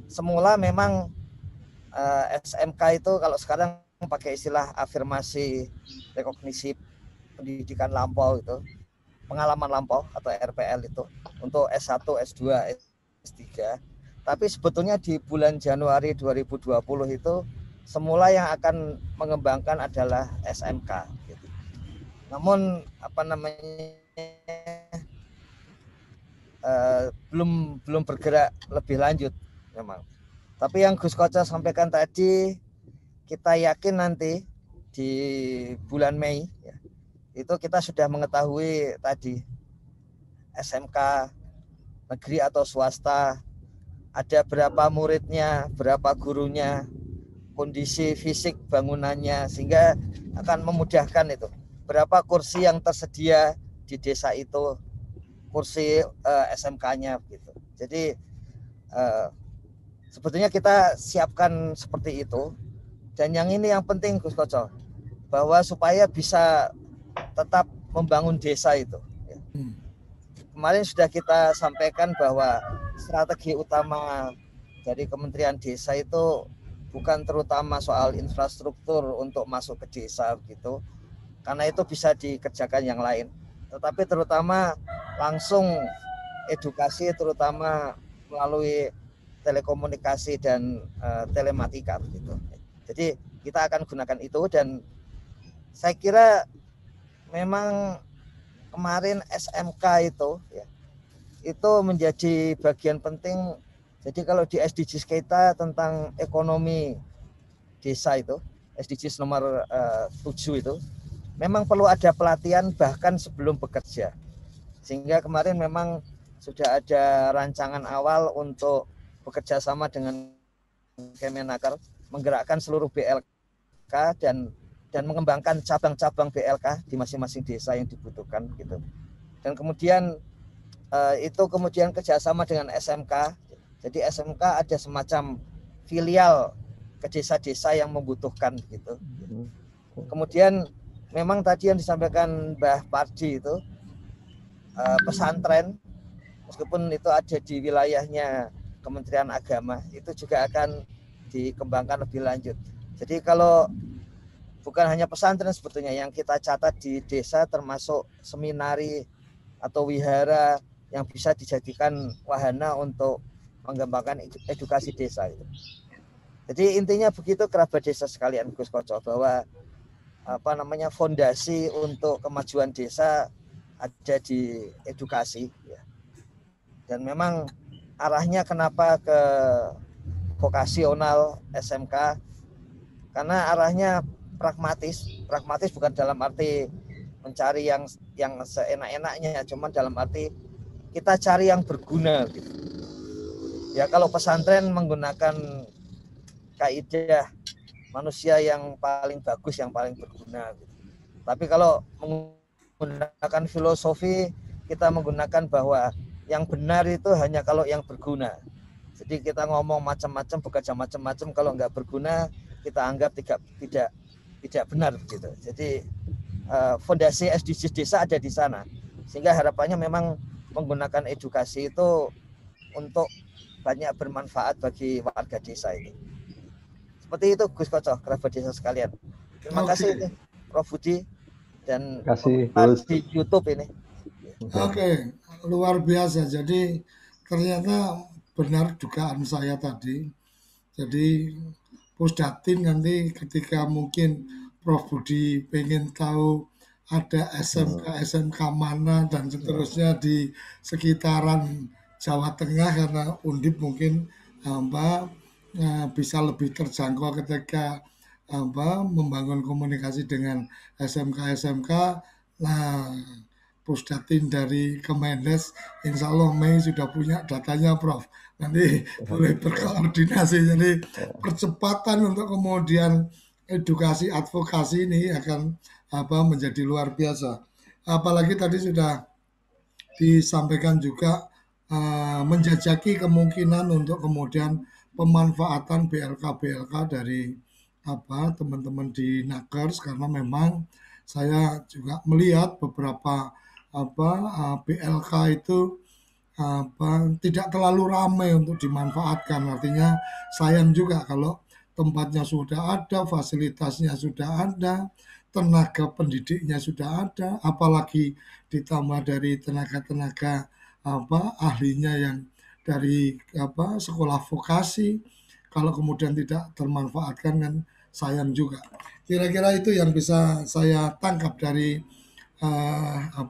[SPEAKER 12] semula memang SMK itu kalau sekarang pakai istilah afirmasi rekognisi pendidikan lampau itu, pengalaman lampau atau RPL itu untuk S1, S2, S3. Tapi sebetulnya di bulan Januari 2020 itu semula yang akan mengembangkan adalah SMK gitu. Namun belum bergerak lebih lanjut memang. Tapi yang Gus Koco sampaikan tadi, kita yakin nanti di bulan Mei ya, itu kita sudah mengetahui tadi SMK negeri atau swasta, ada berapa muridnya, berapa gurunya, kondisi fisik bangunannya, sehingga akan memudahkan itu. Berapa kursi yang tersedia di desa itu, kursi SMK-nya gitu. Jadi sebetulnya kita siapkan seperti itu. Dan yang ini yang penting Gus Koco, bahwa supaya bisa tetap membangun desa itu. Kemarin sudah kita sampaikan bahwa strategi utama dari Kementerian Desa itu bukan terutama soal infrastruktur untuk masuk ke desa begitu, karena itu bisa dikerjakan yang lain. Tetapi terutama langsung edukasi, terutama melalui telekomunikasi dan telematika begitu. Jadi kita akan gunakan itu, dan saya kira memang kemarin SMK itu ya, itu menjadi bagian penting. Jadi kalau di SDGs kita tentang ekonomi desa itu, SDGs nomor 7 itu, memang perlu ada pelatihan bahkan sebelum bekerja. Sehingga kemarin memang sudah ada rancangan awal untuk bekerja sama dengan Kemenaker, menggerakkan seluruh BLK dan mengembangkan cabang-cabang BLK di masing-masing desa yang dibutuhkan gitu. Dan kemudian itu kemudian kerjasama dengan SMK. Jadi SMK ada semacam filial ke desa-desa yang membutuhkan gitu. Kemudian memang tadi yang disampaikan Mbah Pardi itu pesantren, meskipun itu ada di wilayahnya Kementerian Agama, itu juga akan dikembangkan lebih lanjut. Jadi kalau bukan hanya pesantren sebetulnya yang kita catat di desa, termasuk seminari atau wihara yang bisa dijadikan wahana untuk mengembangkan edukasi desa itu. Jadi intinya begitu kerabat desa sekalian Gus Koco, bahwa fondasi untuk kemajuan desa ada di edukasi ya. Dan memang arahnya kenapa ke vokasional SMK, karena arahnya pragmatis bukan dalam arti mencari yang seenak-enaknya, cuman dalam arti kita cari yang berguna gitu. Ya kalau pesantren menggunakan kaidah manusia yang paling bagus, yang paling berguna gitu. Tapi kalau menggunakan filosofi, kita menggunakan bahwa yang benar itu hanya kalau yang berguna. Jadi kita ngomong macam-macam, bekerja macam-macam, kalau nggak berguna kita anggap tidak benar gitu. Jadi fondasi SDGs desa ada di sana, sehingga harapannya memang menggunakan edukasi itu untuk banyak bermanfaat bagi warga desa ini. Seperti itu Gus Koco, kerabat desa sekalian. Terima kasih Prof Budi dan di YouTube ini.
[SPEAKER 10] Oke, luar biasa. Jadi ternyata benar dugaan saya tadi. Jadi Pusdatin nanti ketika mungkin Prof Budi pengen tahu ada SMK mana dan seterusnya di sekitaran Jawa Tengah, karena Undip mungkin bisa lebih terjangkau ketika membangun komunikasi dengan SMK. Nah, Pusdatin dari Kemendes, insya Allah Mei sudah punya datanya Prof. Nanti boleh berkoordinasi. Jadi percepatan untuk kemudian edukasi advokasi ini akan menjadi luar biasa. Apalagi tadi sudah disampaikan juga menjajaki kemungkinan untuk kemudian pemanfaatan BLK dari teman-teman di Nakers, karena memang saya juga melihat beberapa BLK itu tidak terlalu ramai untuk dimanfaatkan. Artinya sayang juga kalau tempatnya sudah ada, fasilitasnya sudah ada, tenaga pendidiknya sudah ada, apalagi ditambah dari tenaga-tenaga ahlinya yang dari sekolah vokasi, kalau kemudian tidak termanfaatkan kan sayang juga. Kira-kira itu yang bisa saya tangkap dari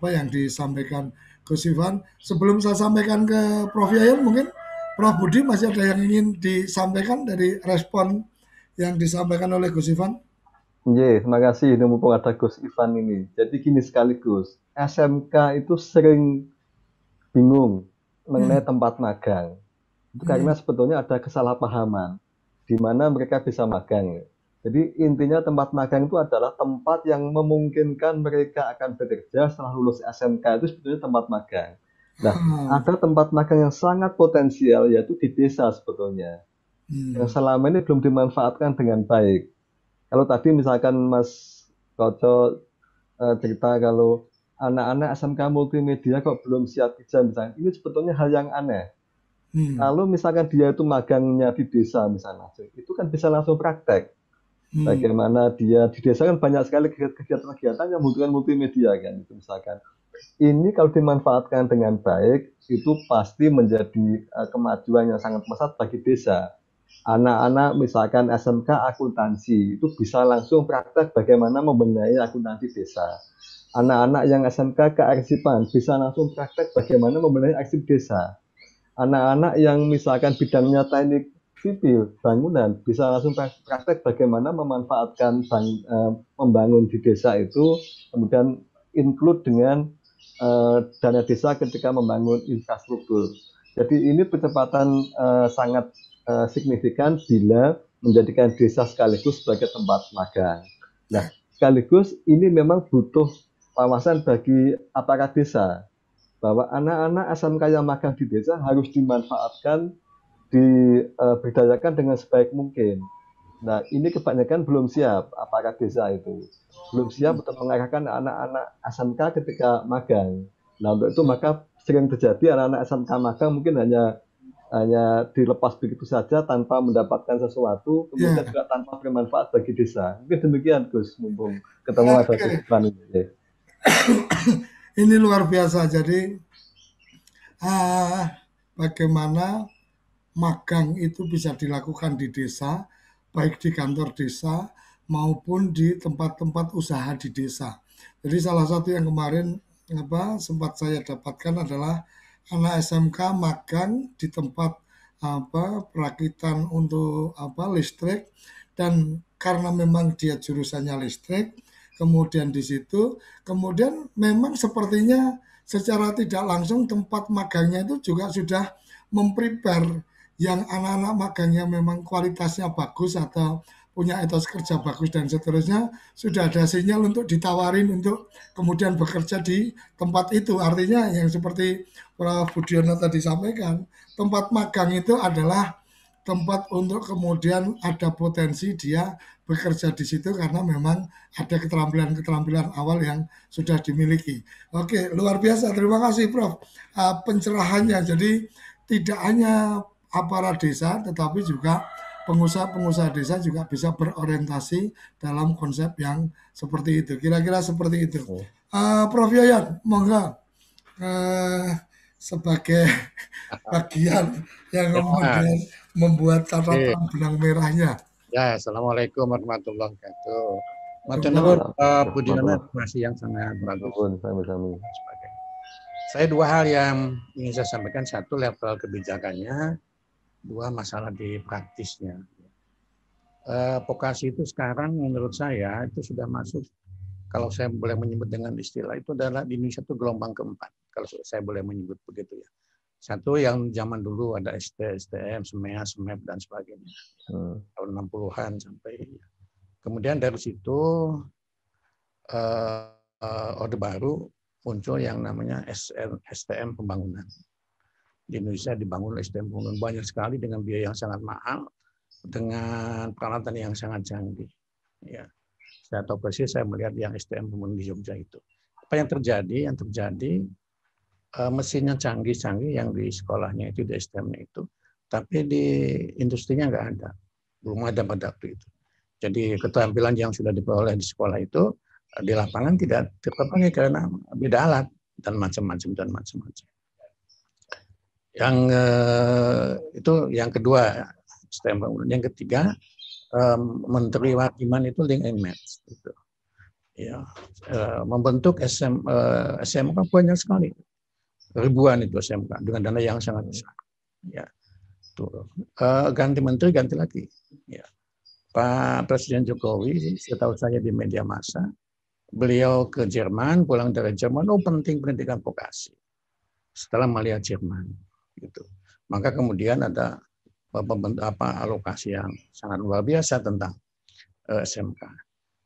[SPEAKER 10] yang disampaikan Gus Ivan. Sebelum saya sampaikan ke Prof Yayan, mungkin Prof Budi masih ada yang ingin disampaikan dari respon yang disampaikan oleh Gus Ivan?
[SPEAKER 11] Terima kasih. Ini mumpung ada Gus Ivan ini. Jadi gini sekaligus, SMK itu sering bingung mengenai tempat magang. Itu karena sebetulnya ada kesalahpahaman di mana mereka bisa magang. Jadi intinya tempat magang itu adalah tempat yang memungkinkan mereka akan bekerja setelah lulus SMK, itu sebetulnya tempat magang. Nah, ada tempat magang yang sangat potensial, yaitu di desa sebetulnya. Yang selama ini belum dimanfaatkan dengan baik. Kalau tadi misalkan Mas Koco cerita kalau anak-anak SMK multimedia kok belum siap kerja misalnya, ini sebetulnya hal yang aneh. Kalau misalkan dia itu magangnya di desa misalnya, itu kan bisa langsung praktek. Bagaimana dia di desa kan banyak sekali kegiatan-kegiatan yang membutuhkan multimedia kan, itu misalkan. Ini kalau dimanfaatkan dengan baik, itu pasti menjadi kemajuan yang sangat pesat bagi desa. Anak-anak misalkan SMK akuntansi, itu bisa langsung praktek bagaimana membenahi akuntansi desa. Anak-anak yang SMK kearsipan, bisa langsung praktek bagaimana membenahi arsip desa. Anak-anak yang misalkan bidangnya teknik sipil, bangunan, bisa langsung praktek bagaimana memanfaatkan membangun di desa itu, kemudian include dengan dana desa ketika membangun infrastruktur. Jadi ini percepatan sangat signifikan bila menjadikan desa sekaligus sebagai tempat magang. Nah, sekaligus ini memang butuh wawasan bagi aparat desa, bahwa anak-anak SMK yang magang di desa harus dimanfaatkan, diberdayakan dengan sebaik mungkin. Nah, ini kebanyakan belum siap aparat desa itu. Belum siap untuk mengarahkan anak-anak SMK ketika magang. Nah, untuk itu maka sering terjadi anak-anak SMK magang mungkin hanya hanya dilepas begitu saja tanpa mendapatkan sesuatu, kemudian juga tanpa bermanfaat bagi desa. Mungkin demikian Gus, mumpung ketemu ada Gibran ini.
[SPEAKER 10] Ini luar biasa. Jadi bagaimana magang itu bisa dilakukan di desa, baik di kantor desa maupun di tempat-tempat usaha di desa. Jadi salah satu yang kemarin sempat saya dapatkan adalah anak SMK magang di tempat perakitan untuk listrik, dan karena memang dia jurusannya listrik, kemudian di situ kemudian memang sepertinya secara tidak langsung tempat magangnya itu juga sudah memprepare yang anak-anak magangnya memang kualitasnya bagus atau punya etos kerja bagus dan seterusnya, sudah ada sinyal untuk ditawarin untuk kemudian bekerja di tempat itu. Artinya yang seperti Prof. Budiono tadi sampaikan, tempat magang itu adalah tempat untuk kemudian ada potensi dia bekerja di situ karena memang ada keterampilan-keterampilan awal yang sudah dimiliki. Oke, luar biasa. Terima kasih Prof. Pencerahannya. Jadi tidak hanya aparat desa, tetapi juga pengusaha-pengusaha desa juga bisa berorientasi dalam konsep yang seperti itu. Kira-kira seperti itu. Prof. Yayan, monggo sebagai bagian yang kemudian membuat catatan benang merahnya.
[SPEAKER 13] Ya, Assalamualaikum warahmatullahi wabarakatuh. Matur nuwun Budiono, informasi yang sangat bagus. Saya dua hal yang ingin saya sampaikan. Satu, level kebijakannya. Dua, masalah di praktisnya. Vokasi itu sekarang menurut saya itu sudah masuk, kalau saya boleh menyebut dengan istilah itu adalah di Indonesia itu gelombang keempat, kalau saya boleh menyebut begitu ya. Satu yang zaman dulu ada STM, SMEA, SMEP dan sebagainya. Tahun 60-an sampai. Kemudian dari situ Orde Baru muncul yang namanya STM pembangunan. Di Indonesia dibangun STM pembangunan banyak sekali dengan biaya yang sangat mahal, dengan peralatan yang sangat canggih. Ya, saya tahu persis, saya melihat yang STM pembangunan di Jogja itu. Apa yang terjadi? Yang terjadi mesinnya canggih-canggih yang di sekolahnya itu, di STM-nya itu, tapi di industrinya nggak ada, belum ada pada waktu itu. Jadi keterampilan yang sudah diperoleh di sekolah itu di lapangan tidak terpakai karena beda alat dan macam-macam. Yang itu yang kedua, STM pembangunan. Yang ketiga, Menteri Warkiman itu link and match. Gitu. Ya, membentuk SMK banyak sekali, ribuan itu SMK dengan dana yang sangat besar. Ya, tuh. Ganti menteri, ganti lagi. Ya. Pak Presiden Jokowi, setahu saya di media massa, beliau ke Jerman, pulang dari Jerman, penting pendidikan vokasi. Setelah melihat Jerman. Gitu. Maka kemudian ada alokasi yang sangat luar biasa tentang SMK.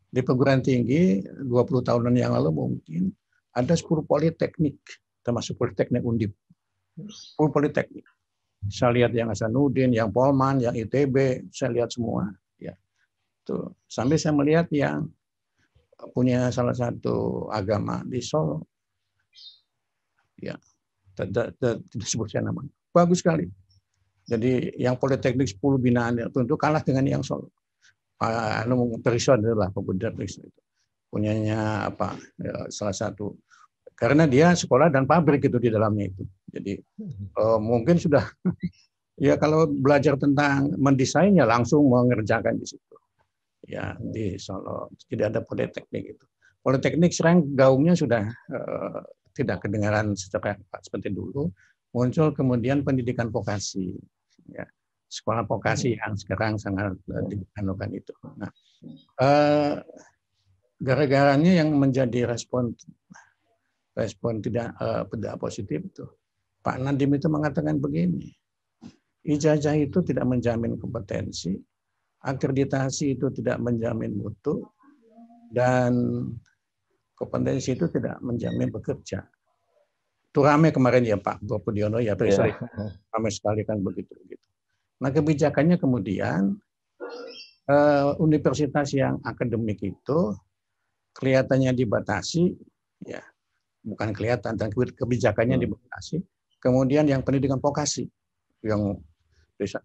[SPEAKER 13] Di perguruan tinggi 20 tahunan yang lalu mungkin ada 10 politeknik, termasuk politeknik Undip. 10 politeknik. Saya lihat yang Hasanuddin, yang Polman, yang ITB, saya lihat semua. Ya. Tuh. Sampai saya melihat yang punya salah satu agama di Solo. Ya. Tidak disebutkan namanya. Bagus sekali. Jadi yang politeknik 10 binaan itu kalah dengan yang Solo. Perison adalah pemuda Perison itu. Punyanya salah satu. Karena dia sekolah dan pabrik itu di dalamnya itu. Jadi mungkin sudah ya kalau belajar tentang mendesainnya langsung mengerjakan di situ. Ya di Solo tidak ada politeknik itu. Politeknik sekarang gaungnya sudah tidak kedengaran seperti dulu, muncul kemudian pendidikan vokasi, ya, sekolah vokasi yang sekarang sangat dianukan itu. Nah, gara-garanya yang menjadi respon tidak positif itu, Pak Nadiem itu mengatakan begini, ijazah itu tidak menjamin kompetensi, akreditasi itu tidak menjamin mutu, dan kompetensi itu tidak menjamin bekerja. Itu ramai kemarin ya Pak Budiono ya, ramai sekali kan begitu. Nah kebijakannya kemudian universitas yang akademik itu kelihatannya dibatasi, ya bukan kelihatan, dan kebijakannya dibatasi. Kemudian yang pendidikan vokasi yang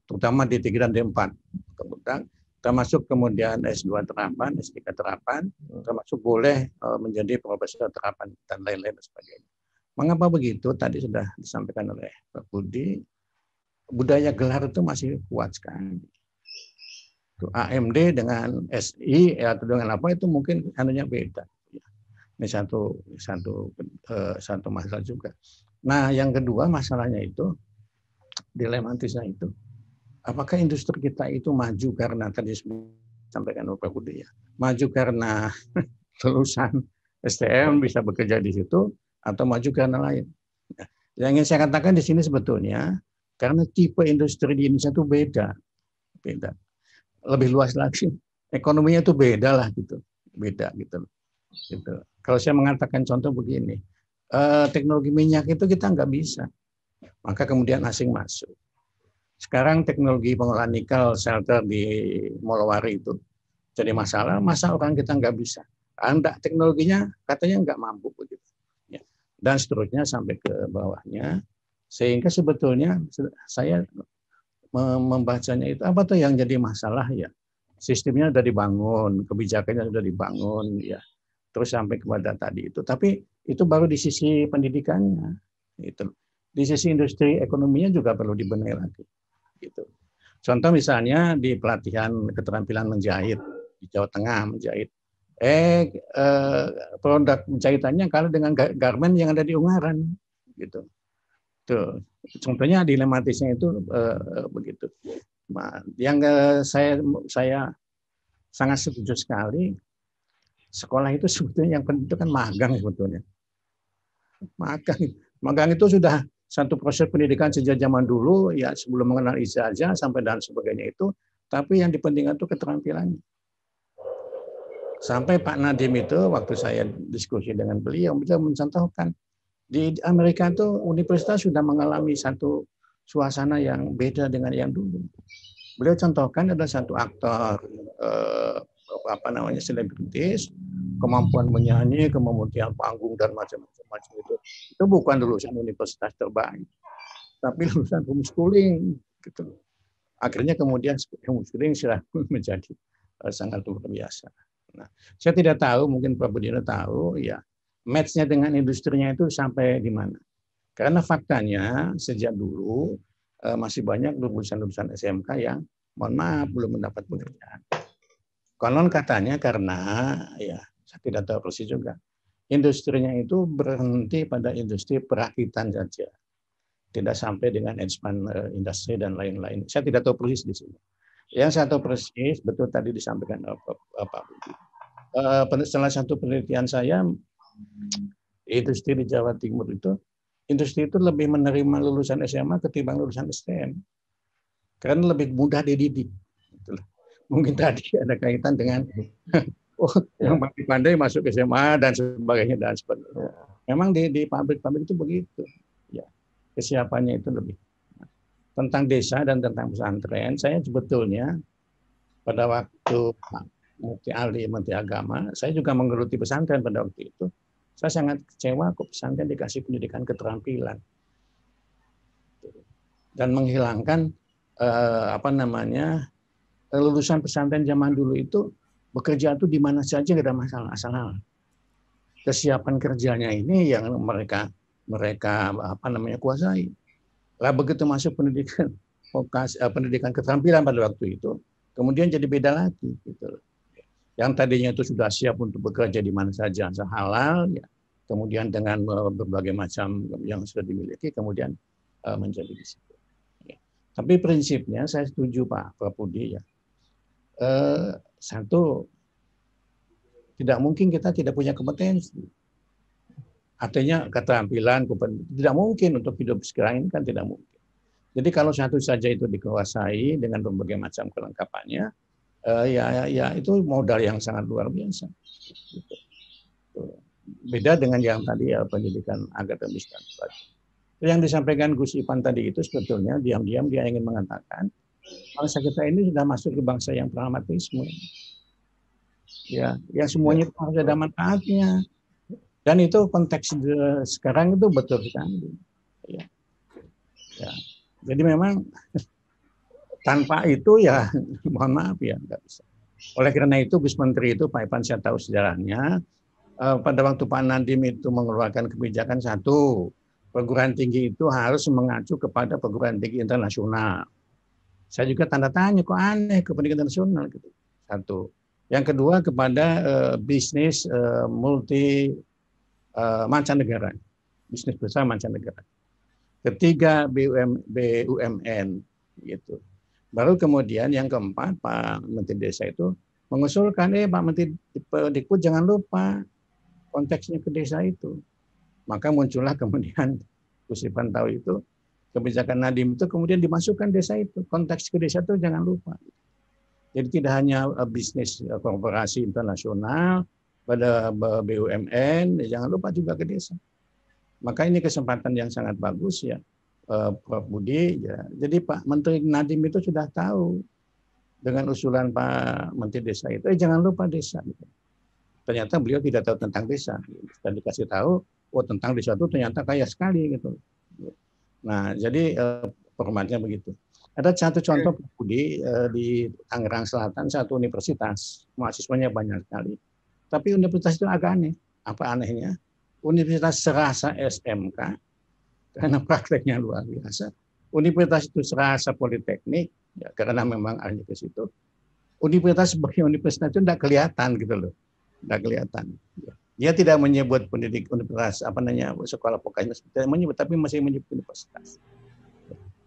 [SPEAKER 13] terutama D3 dan D4. Kemudian termasuk kemudian S2 terapan, S3 terapan, termasuk boleh menjadi profesor terapan dan lain-lain sebagainya. Mengapa begitu? Tadi sudah disampaikan oleh Pak Budi, budaya gelar itu masih kuat sekali. AMD dengan SI atau dengan apa itu mungkin anunya beda. Ini satu masalah juga. Nah, yang kedua masalahnya itu dilematisnya itu, apakah industri kita itu maju karena tadi disampaikan oleh Pak Budi ya, maju karena lulusan STM bisa bekerja di situ atau maju karena lain. Nah, yang ingin saya katakan di sini sebetulnya karena tipe industri di Indonesia itu beda, lebih luas lagi, ekonominya itu beda lah gitu, beda gitu. Kalau saya mengatakan contoh begini, teknologi minyak itu kita nggak bisa. Maka kemudian asing masuk. Sekarang teknologi pengolahan nikel smelter di Molowari itu jadi masalah, masa orang kita nggak bisa. Anda teknologinya katanya nggak mampu begitu. Ya. Dan seterusnya sampai ke bawahnya. Sehingga sebetulnya saya membacanya itu apa tuh yang jadi masalah ya. Sistemnya sudah dibangun, kebijakannya sudah dibangun ya. Terus sampai kepada tadi itu. Tapi itu baru di sisi pendidikannya. Itu. Di sisi industri ekonominya juga perlu dibenahi lagi. Gitu. Contoh misalnya di pelatihan keterampilan menjahit di Jawa Tengah menjahit. Produk jahitannya kalau dengan garment yang ada di Ungaran, gitu. Tuh. Contohnya dilematisnya itu begitu. Nah, yang saya sangat setuju sekali. Sekolah itu sebetulnya yang penting itu kan magang sebetulnya. Magang itu sudah satu proses pendidikan sejak zaman dulu, ya sebelum mengenal ijazah sampai dan sebagainya itu, tapi yang dipentingkan itu keterampilannya. Sampai Pak Nadiem itu, waktu saya diskusi dengan beliau mencontohkan, di Amerika itu universitas sudah mengalami satu suasana yang beda dengan yang dulu. Beliau contohkan ada satu aktor, selebritis, kemampuan menyanyi, kemampuan panggung dan macam-macam itu. Itu bukan lulusan universitas terbaik, tapi lulusan homeschooling gitu. Akhirnya kemudian homeschooling sudah menjadi sangat luar biasa. Nah, saya tidak tahu, mungkin Pak Budiono tahu ya, match-nya dengan industrinya itu sampai di mana. Karena faktanya sejak dulu masih banyak lulusan-lulusan SMK yang mohon maaf belum mendapat pekerjaan. Konon katanya karena ya saya tidak tahu persis juga. Industrinya itu berhenti pada industri perakitan saja. Tidak sampai dengan expand industri dan lain-lain. Saya tidak tahu persis di sini. Yang saya tahu persis, betul tadi disampaikan Pak Budi. Salah satu penelitian saya, industri di Jawa Timur itu, industri itu lebih menerima lulusan SMA ketimbang lulusan STM. Karena lebih mudah dididik. Mungkin tadi ada kaitan dengan yang pandai masuk SMA dan sebagainya dan sebagainya. Memang di pabrik-pabrik itu begitu. Ya, kesiapannya itu lebih. Tentang desa dan tentang pesantren, saya sebetulnya pada waktu Menteri Agama, saya juga menggeluti pesantren pada waktu itu. Saya sangat kecewa kok pesantren dikasih pendidikan keterampilan dan menghilangkan lulusan pesantren zaman dulu itu bekerja itu di mana saja tidak ada masalah, asal kesiapan kerjanya ini yang mereka kuasai. Lah begitu masuk pendidikan pendidikan keterampilan pada waktu itu, kemudian jadi beda lagi gitu. Yang tadinya itu sudah siap untuk bekerja di mana saja asal halal, ya. Kemudian dengan berbagai macam yang sudah dimiliki, kemudian menjadi di situ. Ya. Tapi prinsipnya saya setuju Pak Budi ya. Satu, tidak mungkin kita tidak punya kompetensi. Artinya keterampilan, tidak mungkin untuk hidup sekarang ini kan tidak mungkin. Jadi kalau satu saja itu dikuasai dengan berbagai macam kelengkapannya, ya itu modal yang sangat luar biasa. Beda dengan yang tadi ya pendidikan akademis dan sebagainya. Yang disampaikan Gus Ipan tadi itu sebetulnya diam-diam dia ingin mengatakan bangsa kita ini sudah masuk ke bangsa yang pragmatisme. Ya, yang semuanya itu harus ada manfaatnya. Dan itu konteks sekarang itu betul sekali. Ya. Ya. Jadi memang tanpa itu ya mohon maaf ya nggak bisa. Oleh karena itu Gus Menteri itu Pak Ivan saya tahu sejarahnya, pada waktu Pak Nadiem itu mengeluarkan kebijakan satu, perguruan tinggi itu harus mengacu kepada perguruan tinggi internasional. Saya juga tanda tanya kok aneh ke pendidikan internasional gitu. Satu. Yang kedua kepada bisnis multi mancanegara, bisnis besar mancanegara. Ketiga BUMN gitu. Baru kemudian yang keempat Pak Menteri Desa itu mengusulkan Pak Menteri Dikbud jangan lupa konteksnya ke desa itu. Maka muncullah kemudian Gus Ivan tahu itu kebijakan Nadiem itu kemudian dimasukkan desa itu. Konteks ke desa itu jangan lupa. Jadi tidak hanya bisnis korporasi internasional pada BUMN, jangan lupa juga ke desa. Maka ini kesempatan yang sangat bagus ya. Prof. Budi, ya. Jadi Pak Menteri Nadiem itu sudah tahu dengan usulan Pak Menteri Desa itu, jangan lupa desa. Gitu. Ternyata beliau tidak tahu tentang desa. Dan dikasih tahu, oh tentang desa itu ternyata kaya sekali gitu. Nah, jadi formatnya begitu. Ada satu contoh Pak Budi di Tangerang Selatan, satu universitas, mahasiswanya banyak sekali. Tapi universitas itu agak aneh. Apa anehnya? Universitas serasa SMK. Karena prakteknya luar biasa. Universitas itu serasa politeknik, ya, karena memang ahli ke situ. Universitas sebagai universitas itu tidak kelihatan gitu loh, tidak kelihatan. Dia tidak menyebut pendidik universitas sekolah vokasi, tidak menyebut, tapi masih menyebut universitas.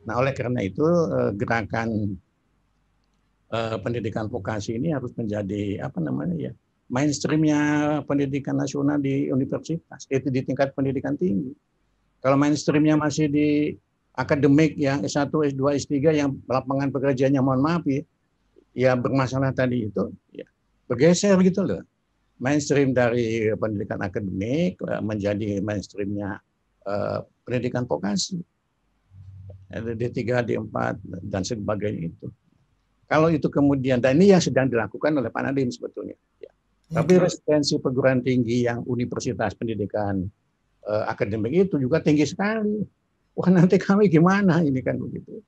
[SPEAKER 13] Nah oleh karena itu gerakan pendidikan vokasi ini harus menjadi mainstreamnya pendidikan nasional di universitas, itu di tingkat pendidikan tinggi. Kalau mainstreamnya masih di akademik yang S1, S2, S3 yang lapangan pekerjaannya mohon maaf ya bermasalah tadi itu ya bergeser gitu loh. Mainstream dari pendidikan akademik menjadi mainstreamnya pendidikan vokasi. D3, D4 dan sebagainya itu. Kalau itu kemudian, dan ini yang sedang dilakukan oleh Pak Nadiem sebetulnya. Ya. Tapi resistensi perguruan tinggi yang universitas pendidikan akademik itu juga tinggi sekali. Wah nanti kami gimana ini kan begitu.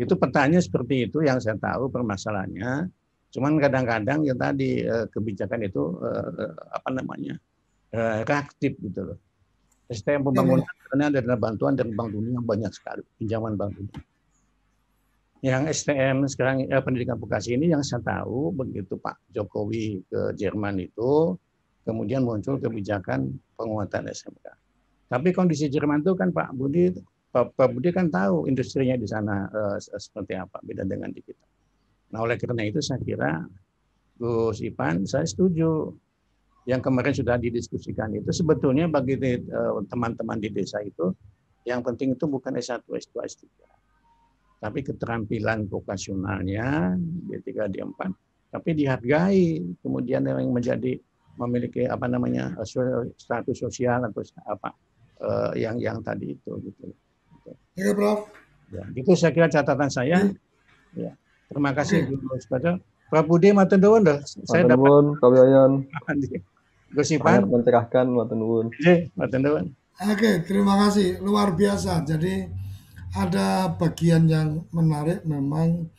[SPEAKER 13] Itu pertanyaan seperti itu yang saya tahu permasalahannya. Cuman kadang-kadang ya tadi kebijakan itu reaktif gitu loh. STM pembangunan karena ada bantuan dari Bank Dunia banyak sekali, pinjaman Bank Dunia. Yang STM sekarang pendidikan vokasi ini yang saya tahu begitu Pak Jokowi ke Jerman itu kemudian muncul kebijakan penguatan SMK. Tapi kondisi Jerman itu kan Pak Budi kan tahu industrinya di sana seperti apa, beda dengan di kita. Nah oleh karena itu saya kira Gus Ivan, saya setuju. Yang kemarin sudah didiskusikan itu sebetulnya bagi teman-teman di desa itu, yang penting itu bukan S1, S2, S3. Tapi keterampilan vokasionalnya, D3, D4, tapi dihargai. Kemudian yang memiliki status sosial atau yang tadi itu gitu.
[SPEAKER 10] Oke, Prof.
[SPEAKER 13] Ya, itu saya kira catatan saya. Ya. Terima kasih Gus Baca. Prof Budi matur nuwun lho. Saya dapat Gus Ivan
[SPEAKER 11] mencerahkan matur nuwun.
[SPEAKER 13] Nggih, matur nuwun.
[SPEAKER 10] Oke, terima kasih. Luar biasa. Jadi ada bagian yang menarik memang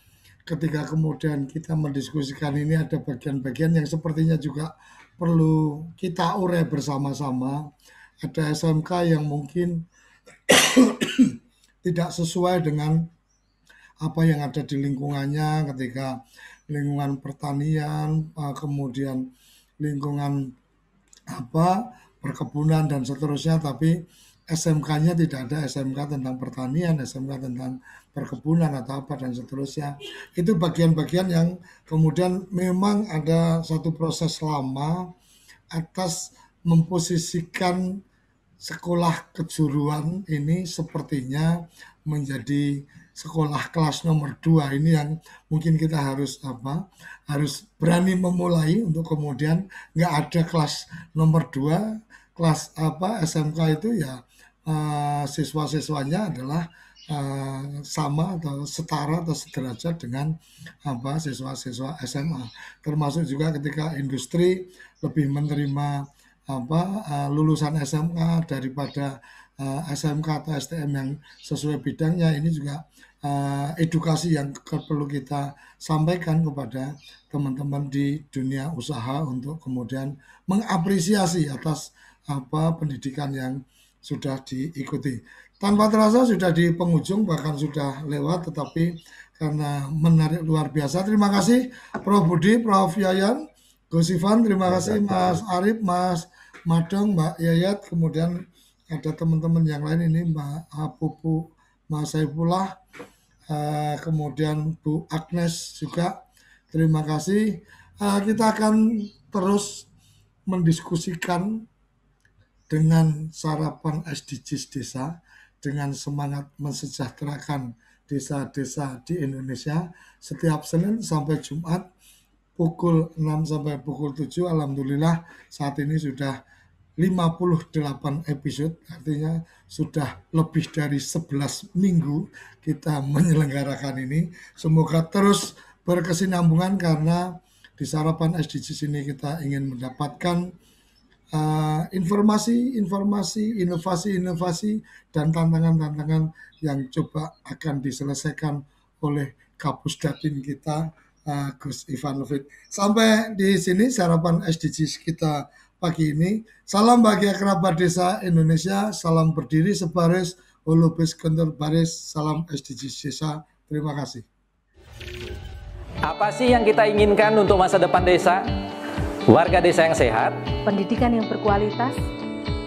[SPEAKER 10] ketika kemudian kita mendiskusikan ini, ada bagian-bagian yang sepertinya juga perlu kita urai bersama-sama. Ada SMK yang mungkin tidak sesuai dengan apa yang ada di lingkungannya, ketika lingkungan pertanian, kemudian lingkungan perkebunan dan seterusnya, tapi SMK-nya tidak ada SMK tentang pertanian, SMK tentang perkebunan atau apa dan seterusnya. Itu bagian-bagian yang kemudian memang ada satu proses lama atas memposisikan sekolah kejuruan ini sepertinya menjadi sekolah kelas nomor 2. Ini yang mungkin kita harus berani memulai untuk kemudian nggak ada kelas nomor 2, kelas SMK itu ya siswa-siswanya adalah sama atau setara atau sederajat dengan siswa-siswa SMA. Termasuk juga ketika industri lebih menerima lulusan SMA daripada SMK atau STM yang sesuai bidangnya. Ini juga edukasi yang perlu kita sampaikan kepada teman-teman di dunia usaha untuk kemudian mengapresiasi atas pendidikan yang sudah diikuti. Tanpa terasa sudah di penghujung, bahkan sudah lewat, tetapi karena menarik luar biasa. Terima kasih Prof. Budi, Prof. Yayan, Gus Ivan, terima kasih Mas Arif, Mas Madong, Mbak Yayat, kemudian ada teman-teman yang lain ini, Mbak Pupu, Mas Saifullah, kemudian Bu Agnes juga. Terima kasih. Kita akan terus mendiskusikan dengan sarapan SDGs desa, dengan semangat mensejahterakan desa-desa di Indonesia setiap Senin sampai Jumat pukul 6 sampai pukul 7. Alhamdulillah saat ini sudah 58 episode, artinya sudah lebih dari 11 minggu kita menyelenggarakan ini. Semoga terus berkesinambungan karena di sarapan SDGs ini kita ingin mendapatkan informasi, inovasi, dan tantangan-tantangan yang coba akan diselesaikan oleh Kapus Datin kita, Gus Ivan Lufit. Sampai di sini sarapan SDGs kita pagi ini. Salam bahagia kerabat desa Indonesia, salam berdiri sebaris, holobis kentur baris, salam SDGs desa. Terima kasih.
[SPEAKER 1] Apa sih yang kita inginkan untuk masa depan desa? Warga desa yang sehat,
[SPEAKER 2] pendidikan yang berkualitas,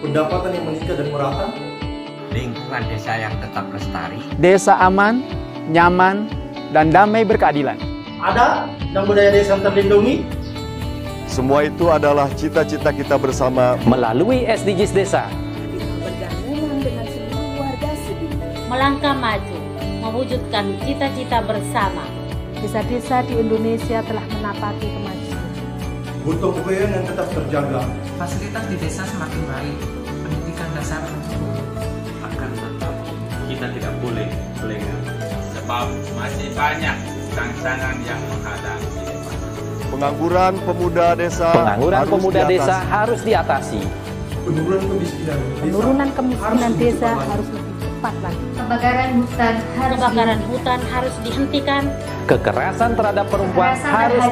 [SPEAKER 3] pendapatan yang meningkat dan merata,
[SPEAKER 4] lingkungan desa yang tetap lestari,
[SPEAKER 5] desa aman, nyaman, dan damai berkeadilan.
[SPEAKER 3] Adat dan budaya desa terlindungi.
[SPEAKER 6] Semua itu adalah cita-cita kita bersama
[SPEAKER 1] melalui SDGs desa.
[SPEAKER 2] bergabung dengan seluruh warga Sidin.
[SPEAKER 7] Melangkah maju, mewujudkan cita-cita bersama.
[SPEAKER 2] Desa-desa di Indonesia telah menapaki kemajuan.
[SPEAKER 3] Gotong royong yang tetap terjaga.
[SPEAKER 8] Fasilitas di desa semakin baik, pendidikan dasar mencukupi.
[SPEAKER 9] Akan tetap kita tidak boleh lengah, sebab masih banyak tantangan yang menghadapi.
[SPEAKER 6] pengangguran pemuda desa.
[SPEAKER 1] Harus diatasi.
[SPEAKER 2] Penurunan kemiskinan desa harus lebih cepat lagi.
[SPEAKER 7] Kebakaran hutan harus dihentikan.
[SPEAKER 1] Kekerasan terhadap perempuan harus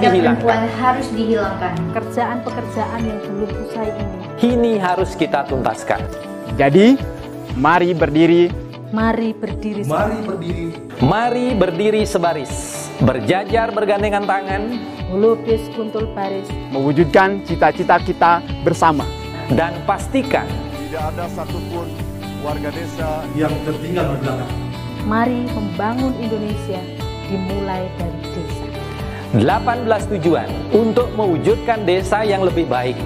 [SPEAKER 7] dihilangkan.
[SPEAKER 2] Pekerjaan-pekerjaan yang belum usai ini
[SPEAKER 1] Kini harus kita tuntaskan.
[SPEAKER 5] Jadi, mari berdiri.
[SPEAKER 2] Mari berdiri.
[SPEAKER 1] Mari berdiri sebaris. Berjajar bergandengan tangan.
[SPEAKER 2] Holobis kuntul baris.
[SPEAKER 5] Mewujudkan cita-cita kita bersama.
[SPEAKER 1] Dan pastikan
[SPEAKER 6] Tidak ada satupun warga desa
[SPEAKER 3] yang tertinggal di belakang.
[SPEAKER 2] Mari membangun Indonesia dimulai dari desa.
[SPEAKER 1] 18 tujuan untuk mewujudkan desa yang lebih baik.